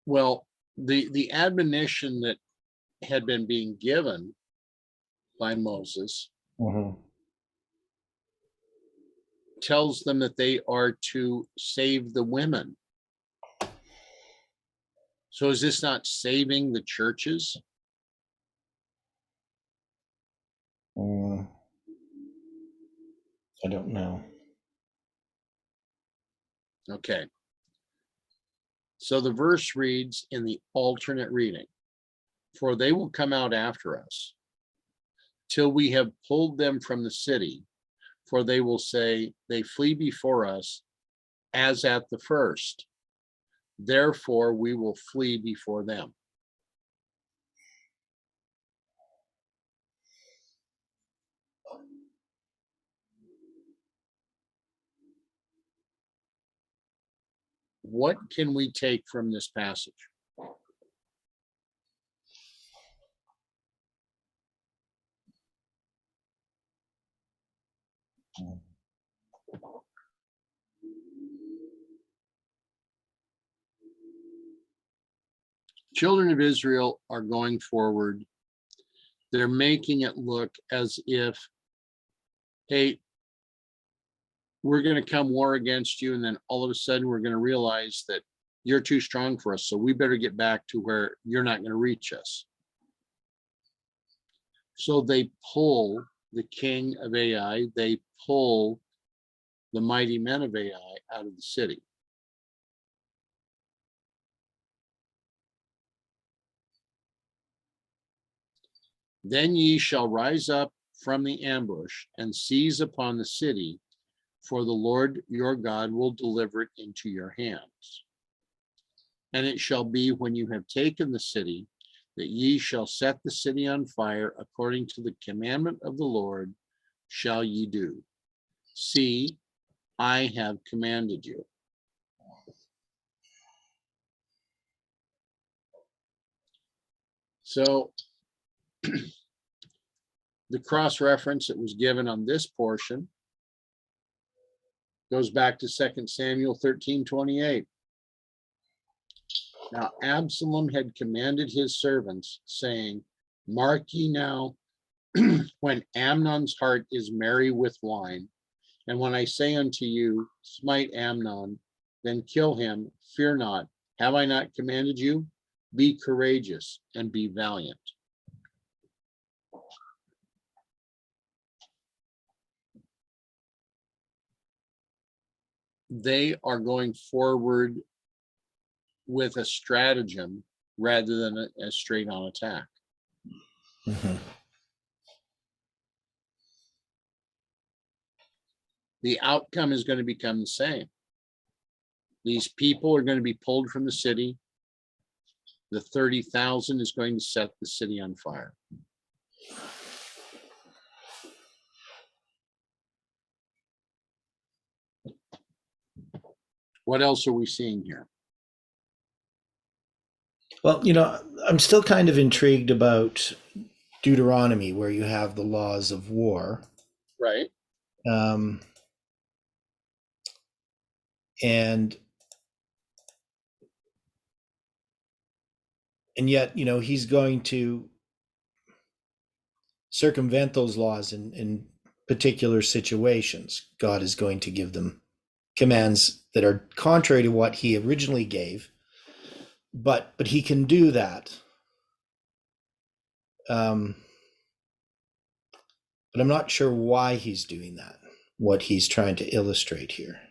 Well, the admonition that had been being given by Moses Mhm. tells them that they are to save the women. So is this not saving the churches? Mm, I don't know. Okay. So the verse reads in the alternate reading, for they will come out after us till we have pulled them from the city. For they will say, they flee before us as at the first. Therefore, we will flee before them. What can we take from this passage? Children of Israel are going forward. They're making it look as if, hey, we're going to come war against you. And then all of a sudden we're going to realize that you're too strong for us. So we better get back to where you're not going to reach us. So they pull the king of Ai, they pull the mighty men of Ai out of the city. Then ye shall rise up from the ambush and seize upon the city, for the Lord your God will deliver it into your hands. And it shall be when you have taken the city, that ye shall set the city on fire according to the commandment of the Lord shall ye do. See, I have commanded you. So the cross reference that was given on this portion goes back to 2 Samuel 13:28. Now Absalom had commanded his servants, saying, mark ye now, when Amnon's heart is merry with wine, and when I say unto you, smite Amnon, then kill him, fear not. Have I not commanded you? Be courageous and be valiant. They are going forward with a stratagem rather than a straight on attack. Mhm. The outcome is going to become the same. These people are going to be pulled from the city. The 30,000 is going to set the city on fire. What else are we seeing here? Well, I'm still kind of intrigued about Deuteronomy, where you have the laws of war. Right. Um, and yet, he's going to circumvent those laws in particular situations. God is going to give them commands that are contrary to what he originally gave, but he can do that. But I'm not sure why he's doing that, what he's trying to illustrate here.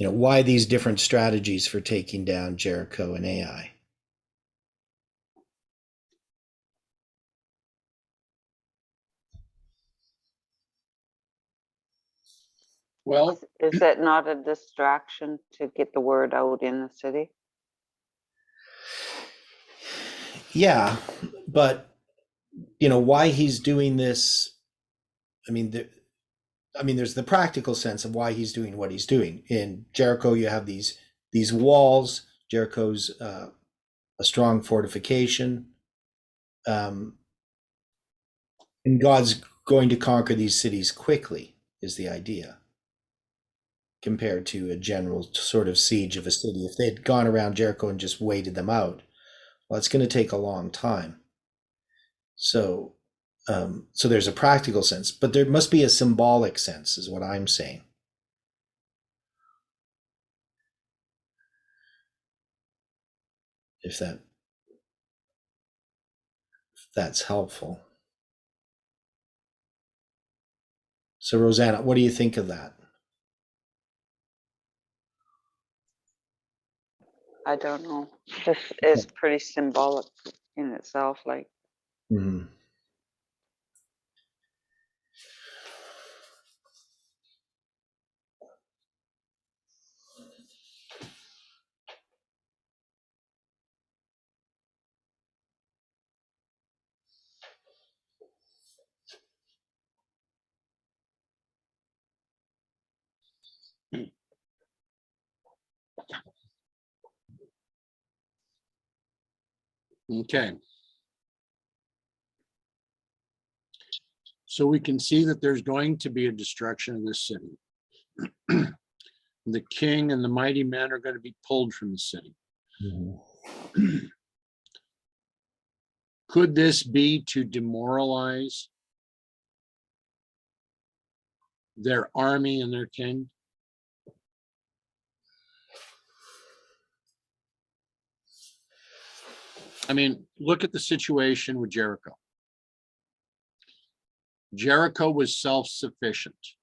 Why these different strategies for taking down Jericho and Ai? Well, Is that not a distraction to get the word out in the city? Yeah, but why he's doing this. I mean, there's the practical sense of why he's doing what he's doing. In Jericho, you have these walls. Jericho's a strong fortification, and God's going to conquer these cities quickly, is the idea, compared to a general sort of siege of a city. If they had gone around Jericho and just waited them out, well, it's going to take a long time. So there's a practical sense, but there must be a symbolic sense, is what I'm saying. If that's helpful. So Rosanna, what do you think of that? I don't know. This is pretty symbolic in itself, like, Mhm. Okay. So we can see that there's going to be a destruction of this city. The king and the mighty men are going to be pulled from the city. Mhm. Could this be to demoralize their army and their king? I mean, look at the situation with Jericho. Jericho was self-sufficient.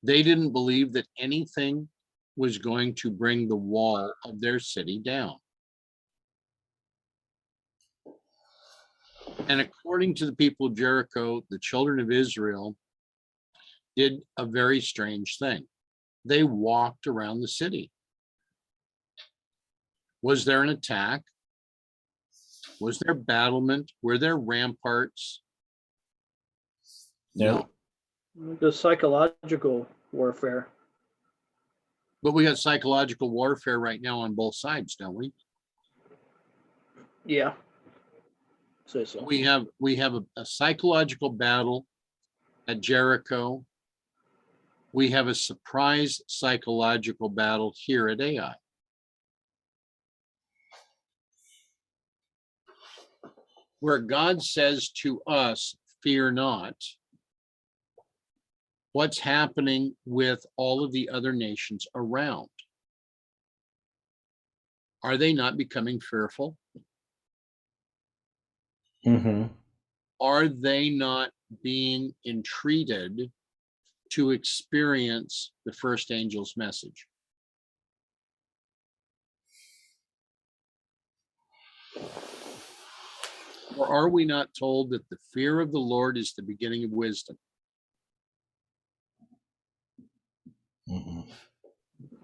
They didn't believe that anything was going to bring the wall of their city down. And according to the people of Jericho, the children of Israel did a very strange thing. They walked around the city. Was there an attack? Was there battlement? Were there ramparts? No. The psychological warfare. But we got psychological warfare right now on both sides, don't we? Yeah. Say so. We have a psychological battle at Jericho. We have a surprise psychological battle here at AI. Where God says to us, fear not, what's happening with all of the other nations around? Are they not becoming fearful? Mm-hmm. Are they not being entreated to experience the first angel's message? Or are we not told that the fear of the Lord is the beginning of wisdom? Mm-hmm.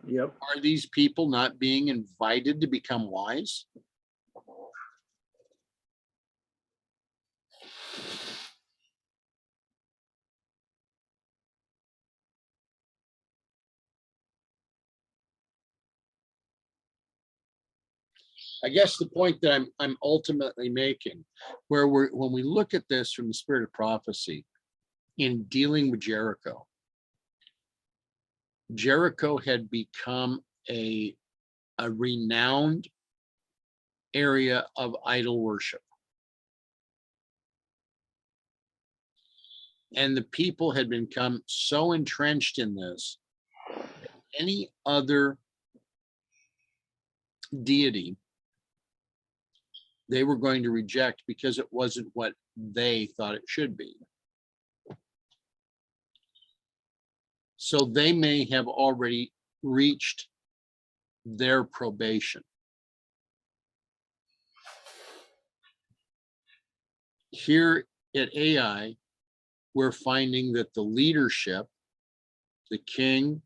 Yep. Are these people not being invited to become wise? I guess the point that I'm ultimately making, when we look at this from the spirit of prophecy in dealing with Jericho, Jericho had become a renowned area of idol worship. And the people had become so entrenched in this, any other deity they were going to reject because it wasn't what they thought it should be. So they may have already reached their probation. Here at AI, we're finding that the leadership, the king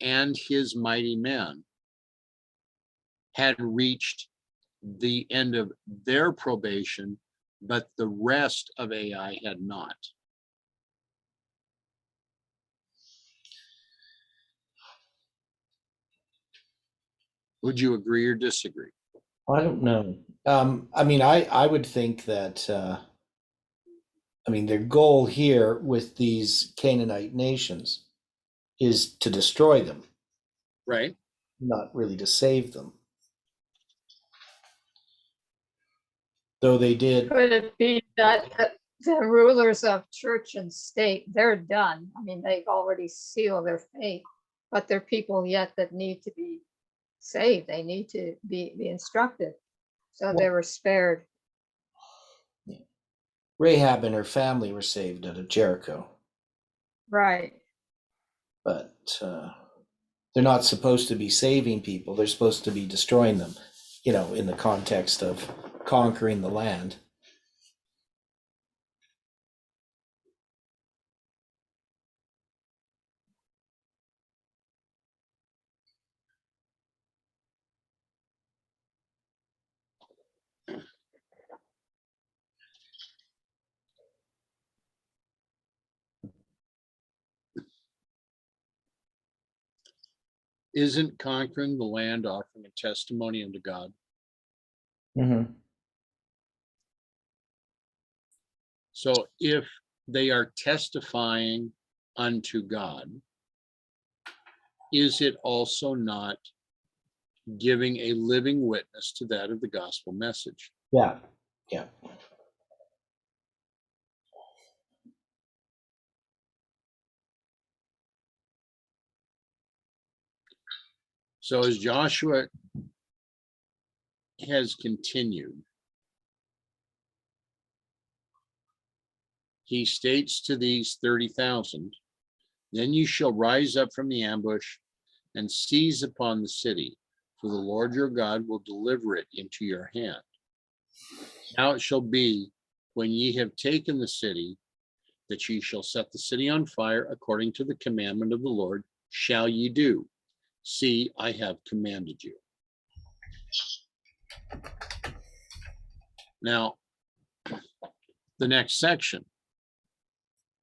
and his mighty men, had reached the end of their probation, but the rest of AI had not. Would you agree or disagree? I don't know. I mean, I would think that, I mean, their goal here with these Canaanite nations is to destroy them, Right? not really to save them. Though they did. Could it be that the rulers of church and state, they're done? I mean, they've already sealed their fate, but there are people yet that need to be saved. They need to be instructed. So they were spared. Rahab and her family were saved out of Jericho. Right. But they're not supposed to be saving people. They're supposed to be destroying them, in the context of conquering the land. Isn't conquering the land offering a testimony unto God? Mm-hmm. So if they are testifying unto God, is it also not giving a living witness to that of the gospel message? Yeah. Yeah. So as Joshua has continued, he states to these 30,000, then you shall rise up from the ambush and seize upon the city, for the Lord your God will deliver it into your hand. Now it shall be, when ye have taken the city, that ye shall set the city on fire according to the commandment of the Lord, shall ye do. See, I have commanded you. Now, the next section.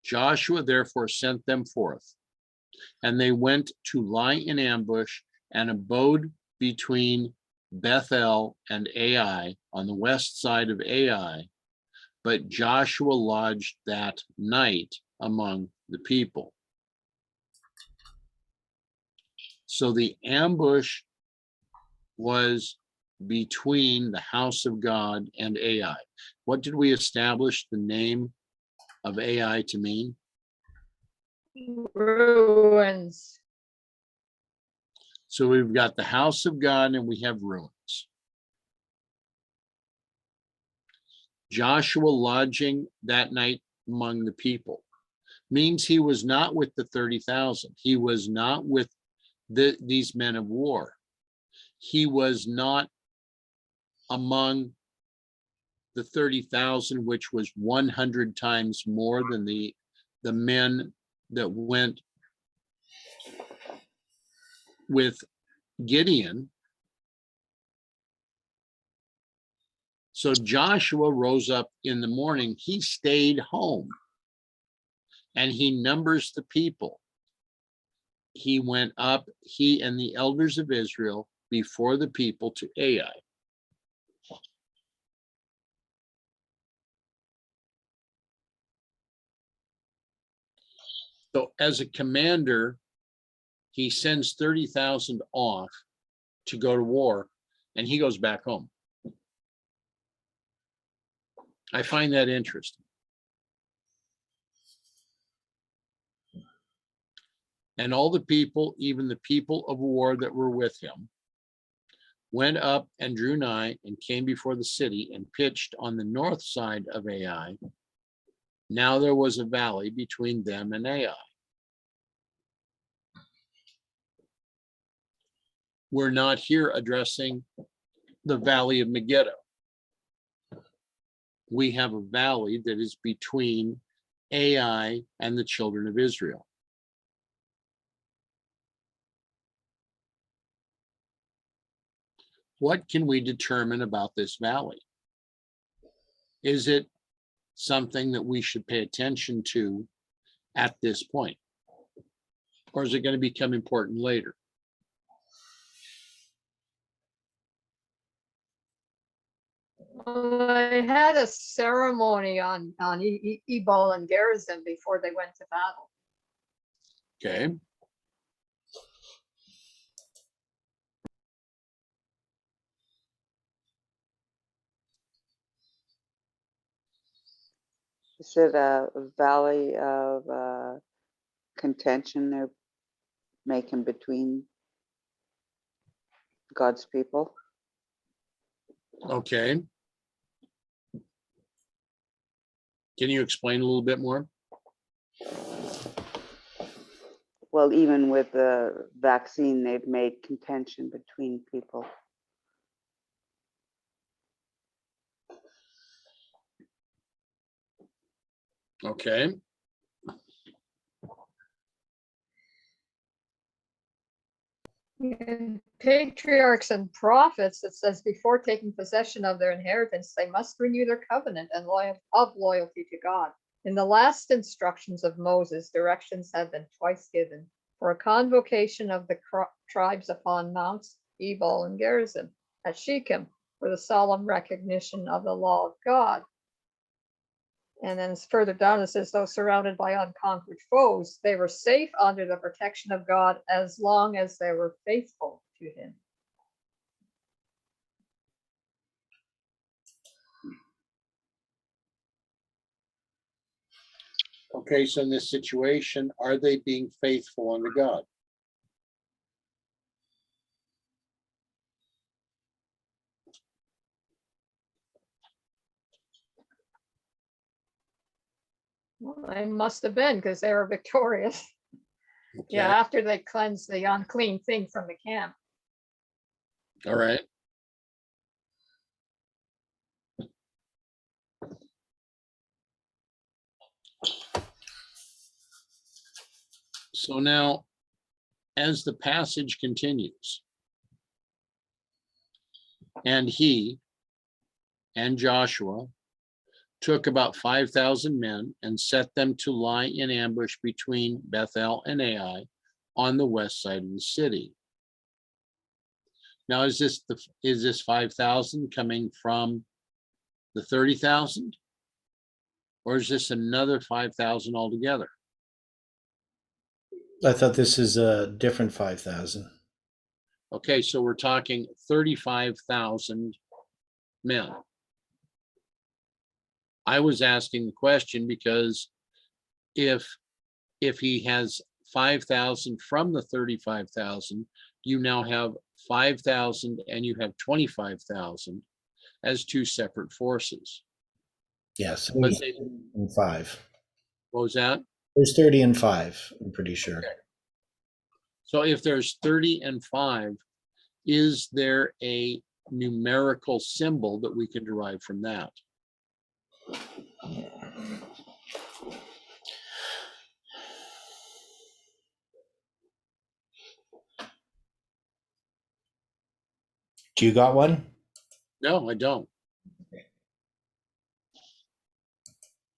Joshua therefore sent them forth, and they went to lie in ambush and abode between Bethel and Ai on the west side of Ai. But Joshua lodged that night among the people. So the ambush was between the house of God and Ai. What did we establish the name of Ai to mean? Ruins. So we've got the house of God and we have ruins. Joshua lodging that night among the people means he was not with the 30,000. He was not with these men of war. He was not among the 30,000, which was 100 times more than the men that went with Gideon. So Joshua rose up in the morning. He stayed home and he numbers the people. He went up, he and the elders of Israel, before the people to Ai. So as a commander, he sends 30,000 off to go to war, and he goes back home. I find that interesting. And all the people, even the people of war that were with him, went up and drew nigh and came before the city and pitched on the north side of Ai. Now there was a valley between them and Ai. We're not here addressing the valley of Megiddo. We have a valley that is between Ai and the children of Israel. What can we determine about this valley? Is it something that we should pay attention to at this point? Or is it going to become important later? Well, they had a ceremony on Ebal and Gerizim before they went to battle. Okay. Is it a valley of contention they're making between God's people? Okay. Can you explain a little bit more? Well, even with the vaccine, they've made contention between people. Okay, In patriarchs and prophets, it says before taking possession of their inheritance, they must renew their covenant and loyalty to God. In the last instructions of Moses, directions have been twice given for a convocation of the tribes upon Mounts Ebal and Gerizim at Shechem for the solemn recognition of the law of God. And then further down, it says, though surrounded by unconquered foes, they were safe under the protection of God as long as they were faithful to him. okay, so in this situation, are they being faithful unto God? Well, they must have been, because they were victorious. Yeah, Okay, after they cleansed the unclean thing from the camp. all right. So now, as the passage continues, and he and Joshua took about 5,000 men and set them to lie in ambush between Bethel and Ai on the west side of the city. Now, is this 5,000 coming from the 30,000? Or is this another 5,000 altogether? I thought this is a different 5,000. Okay, so we're talking 35,000 men. I was asking the question because if he has 5,000 from the 35,000, you now have 5,000 and you have 25,000 as two separate forces. Yes, But 30 and 5. what was that? There's 30 and 5, I'm pretty sure. So if there's 30 and 5, is there a numerical symbol that we can derive from that? Do you got one? No, I don't.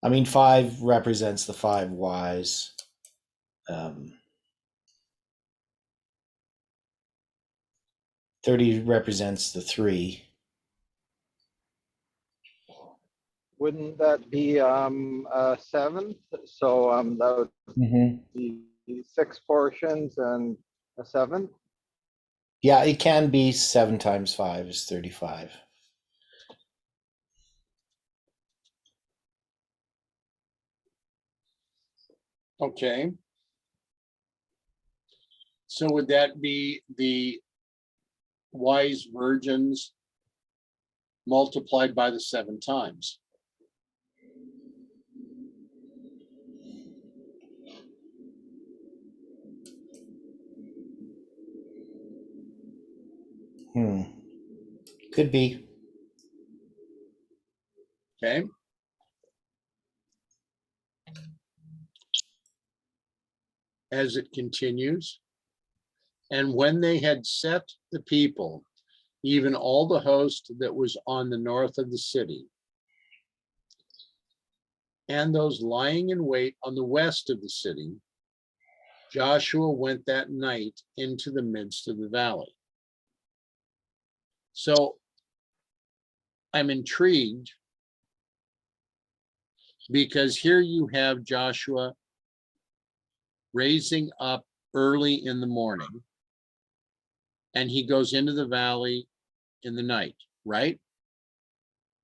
I mean, 5 represents the 5 wise. 30 represents the 3. Wouldn't that be a 7? So that would be 6 portions and a 7. Yeah, it can be 7 times 5 is 35. Okay. So would that be the wise virgins multiplied by the 7 times? Could be. Okay. As it continues, and when they had set the people, even all the host that was on the north of the city, and those lying in wait on the west of the city, Joshua went that night into the midst of the valley. So I'm intrigued because here you have Joshua raising up early in the morning, and he goes into the valley in the night, right?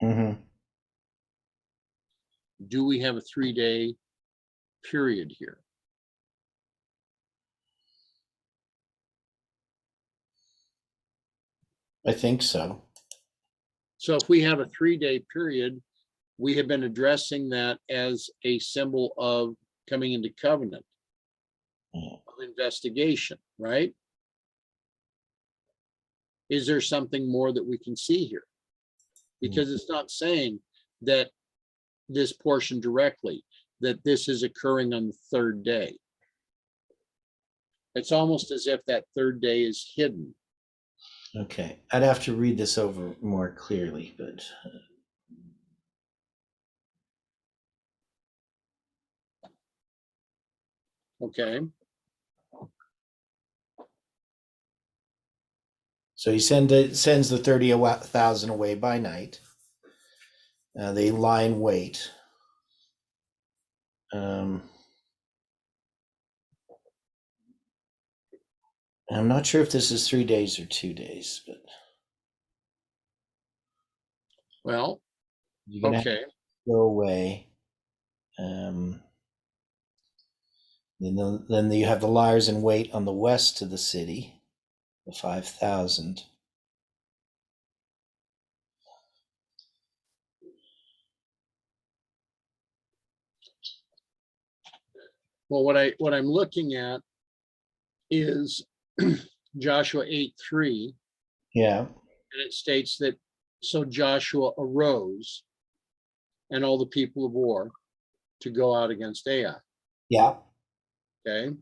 Do we have a 3-day period here? I think so. So if we have a 3-day period, we have been addressing that as a symbol of coming into covenant. of investigation, right? Is there something more that we can see here? Because it's not saying that this portion directly, that this is occurring on the third day. It's almost as if that third day is hidden. Okay, I'd have to read this over more clearly, but Okay, so he sends the 30,000 away by night. They lie in wait. I'm not sure if this is 3 days or 2 days, but well, you're gonna have okay, to go away. Then you have the liars in wait on the west of the city, the 5,000. well, what I'm looking at is Joshua 8:3, Yeah, and it states that, so Joshua arose and all the people of war to go out against Ai. yeah, Okay.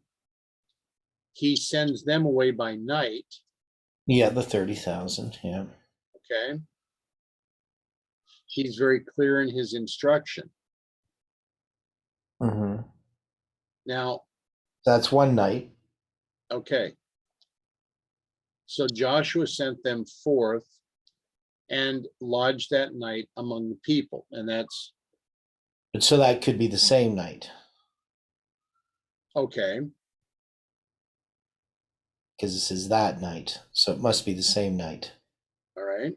He sends them away by night. yeah, the 30,000. Yeah. Okay. He's very clear in his instruction. Mm-hmm. Now, That's one night. okay. So Joshua sent them forth and lodged that night among the people. And that's But so that could be the same night okay. because this is that night. So it must be the same night. All right.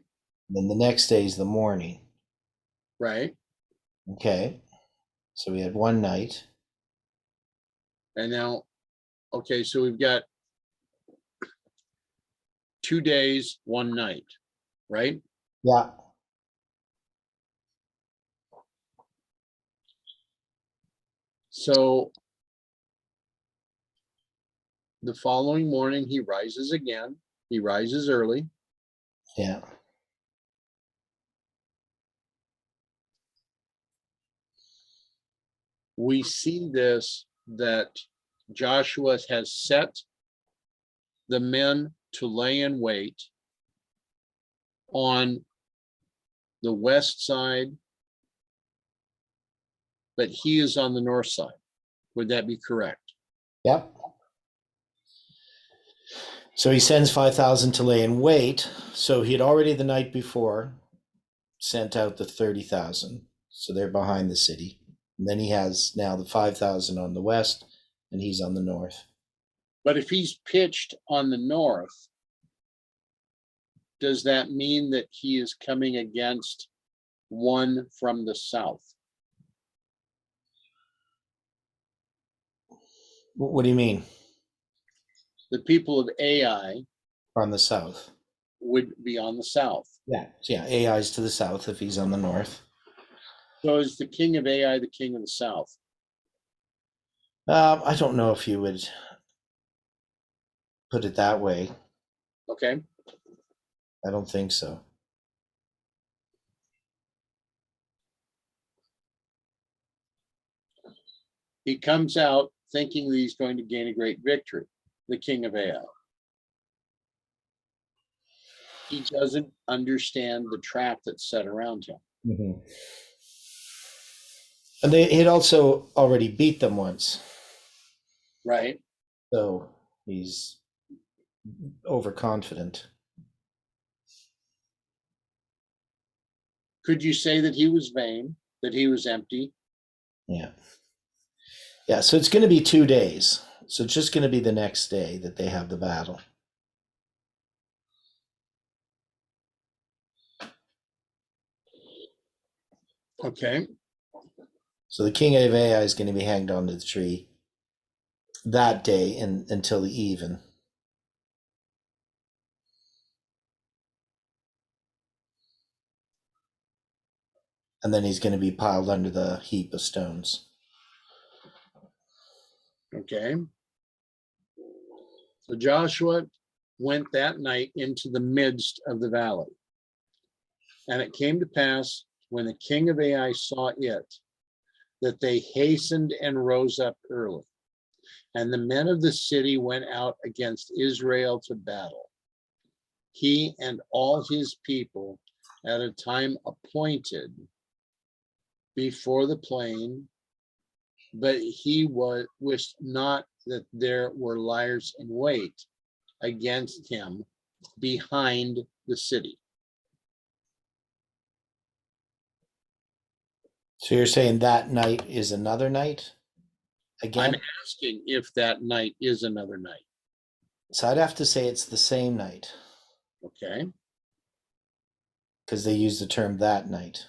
Then the next day is the morning. Right. Okay. So we had one night. And now, okay, so we've got 2 days, 1 night, right? Yeah. So the following morning, he rises again. He rises early. Yeah. We see this, that Joshua has set the men to lay in wait on the west side, but he is on the north side. Would that be correct? Yep. So he sends 5,000 to lay in wait. So he had already the night before sent out the 30,000. So they're behind the city. And then he has now the 5,000 on the west and he's on the north. But if he's pitched on the north, does that mean that he is coming against one from the south? What do you mean? The people of Ai On the south. would be on the south. Yeah. So yeah, AI's to the south if he's on the north. So is the king of Ai the king of the south? I don't know if you would put it that way. Okay. I don't think so. He comes out thinking that he's going to gain a great victory, the king of Ai. He doesn't understand the trap that's set around him. Mm-hmm. And they had also already beat them once. Right? So he's overconfident. Could you say that he was vain, that he was empty? Yeah. Yeah, so it's going to be 2 days. So it's just going to be the next day that they have the battle. Okay. So the king of Ai is going to be hanged onto the tree that day and until the even. And then he's going to be piled under the heap of stones. Okay. So Joshua went that night into the midst of the valley. And it came to pass, when the king of Ai saw it, that they hastened and rose up early. And the men of the city went out against Israel to battle, he and all his people, at a time appointed before the plain. But he wished not that there were liers in wait against him behind the city. So you're saying that night is another night I'm again? asking if that night is another night. So I'd have to say it's the same night Okay. because they use the term that night.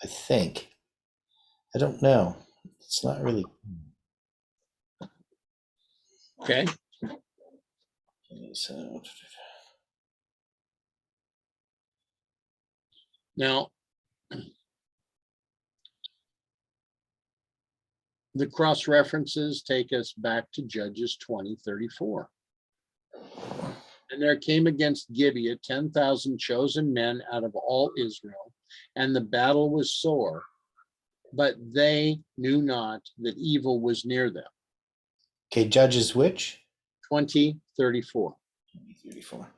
I think. I don't know. It's not really. Okay. So Now, the cross references take us back to Judges 20:34. And there came against Gibeah 10,000 chosen men out of all Israel, and the battle was sore, but they knew not that evil was near them. okay, Judges which? 20:34. 34.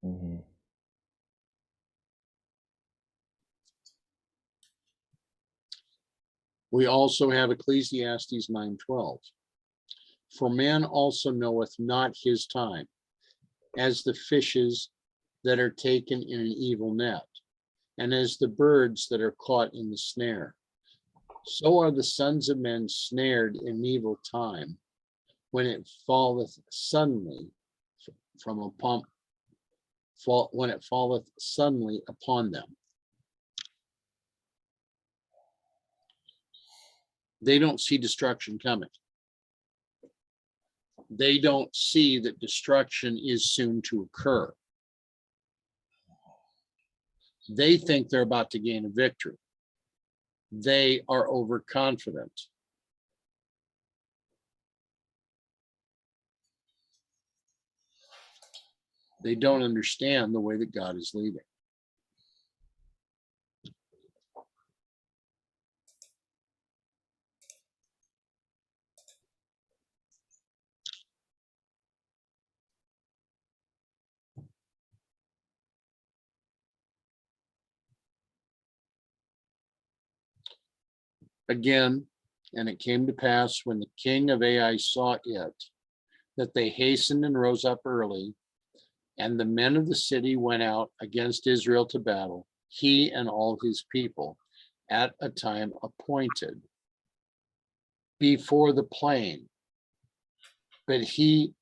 Mm-hmm. We also have Ecclesiastes 9:12. For man also knoweth not his time, as the fishes that are taken in an evil net, and as the birds that are caught in the snare. So are the sons of men snared in evil time, when it falleth suddenly from upon when it falleth suddenly upon them. They don't see destruction coming. They don't see that destruction is soon to occur. They think they're about to gain a victory. They are overconfident. They don't understand the way that God is leading. Again, and it came to pass when the king of Ai saw it, that they hastened and rose up early, and the men of the city went out against Israel to battle, he and all his people, at a time appointed before the plain. But he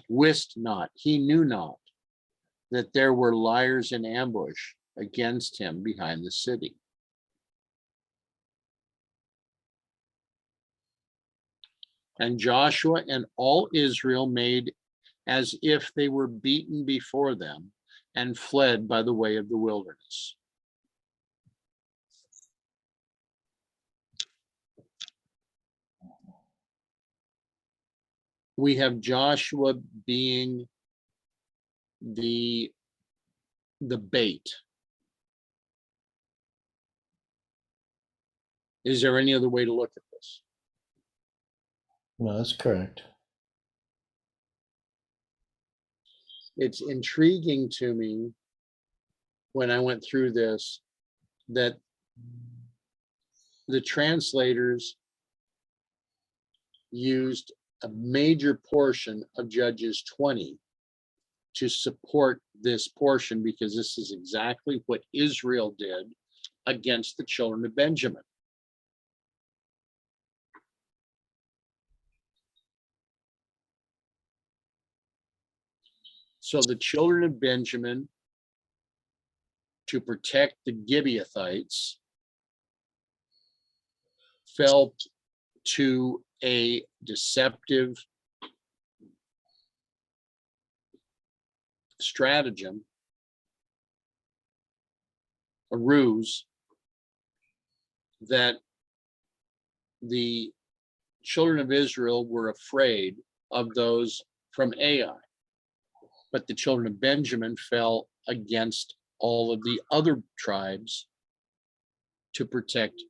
wist not, he knew not, that there were liers in ambush against him behind the city. And Joshua and all Israel made as if they were beaten before them, and fled by the way of the wilderness. We have Joshua being the bait. Is there any other way to look at this? No, that's correct. It's intriguing to me when I went through this that the translators used a major portion of Judges 20 to support this portion, because this is exactly what Israel did against the children of Benjamin. So the children of Benjamin, to protect the Gibeathites, fell to a deceptive stratagem, a ruse that the children of Israel were afraid of those from Ai. But the children of Benjamin fell against all of the other tribes to protect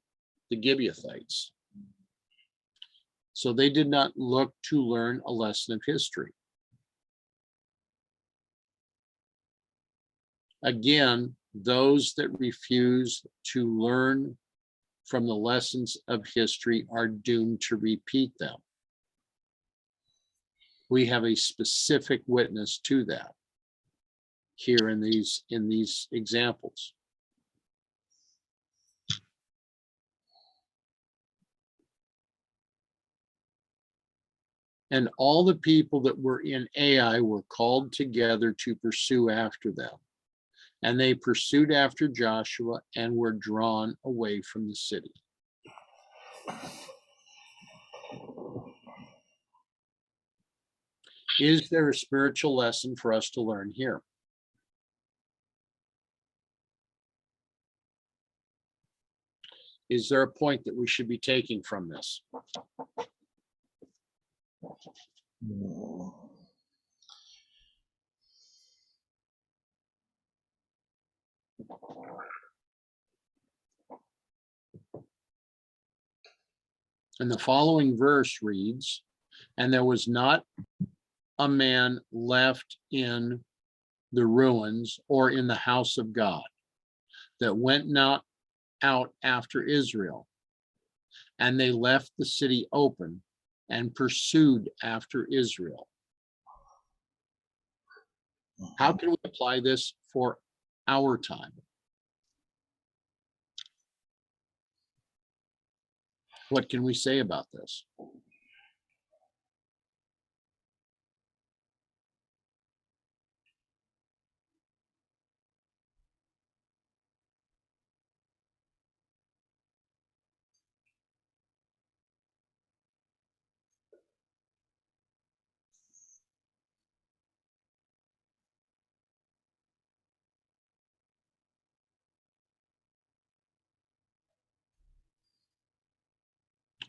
the Gibeathites. So they did not look to learn a lesson of history. Again, those that refuse to learn from the lessons of history are doomed to repeat them. We have a specific witness to that here in these examples. And all the people that were in Ai were called together to pursue after them. And they pursued after Joshua and were drawn away from the city. Is there a spiritual lesson for us to learn here? Is there a point that we should be taking from this? And the following verse reads, and there was not a man left in the ruins or in the house of God that went not out after Israel. And they left the city open and pursued after Israel. How can we apply this for our time? What can we say about this?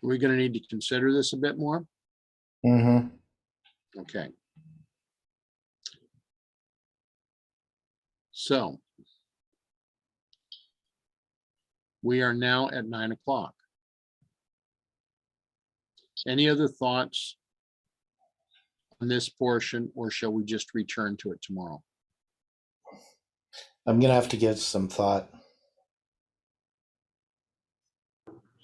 We're going to need to consider this a bit more. Okay. So we are now at 9 o'clock. Any other thoughts on this portion, or shall we just return to it tomorrow? I'm gonna have to give some thought.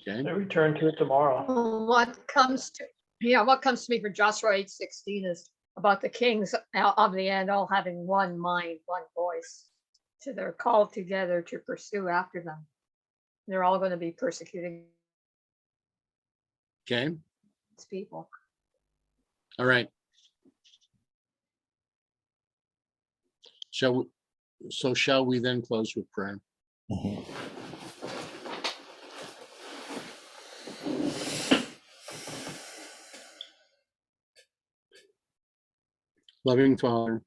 Okay. I return to it tomorrow. What comes to me for Joshua 8:16 is about the kings of the end all having one mind, one voice. So they're called together to pursue after them. They're all going to be persecuting Okay. these people. All right. Shall we then close with prayer? Mhm. Loving Father,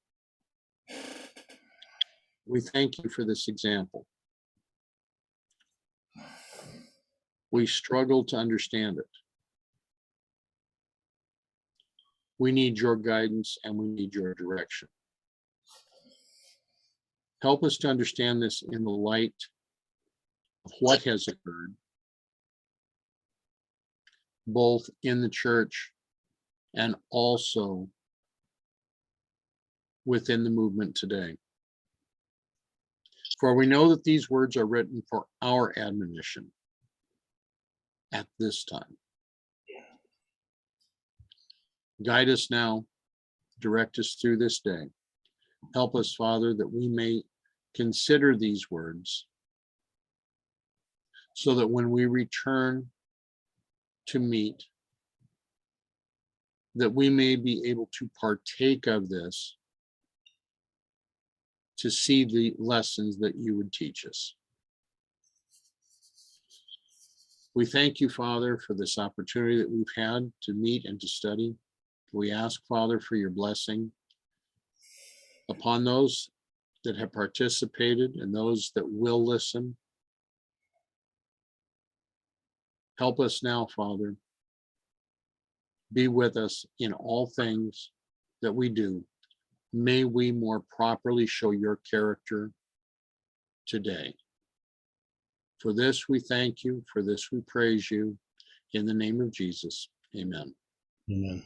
we thank you for this example. We struggle to understand it. We need your guidance and we need your direction. Help us to understand this in the light of what has occurred, both in the church and also within the movement today. For we know that these words are written for our admonition at this time. Guide us now, direct us through this day. Help us, Father, that we may consider these words so that when we return to meet, that we may be able to partake of this to see the lessons that you would teach us. We thank you, Father, for this opportunity that we've had to meet and to study. We ask, Father, for your blessing upon those that have participated and those that will listen. Help us now, Father. Be with us in all things that we do. May we more properly show your character today. For this we thank you. For this we praise you. In the name of Jesus, amen. Amen.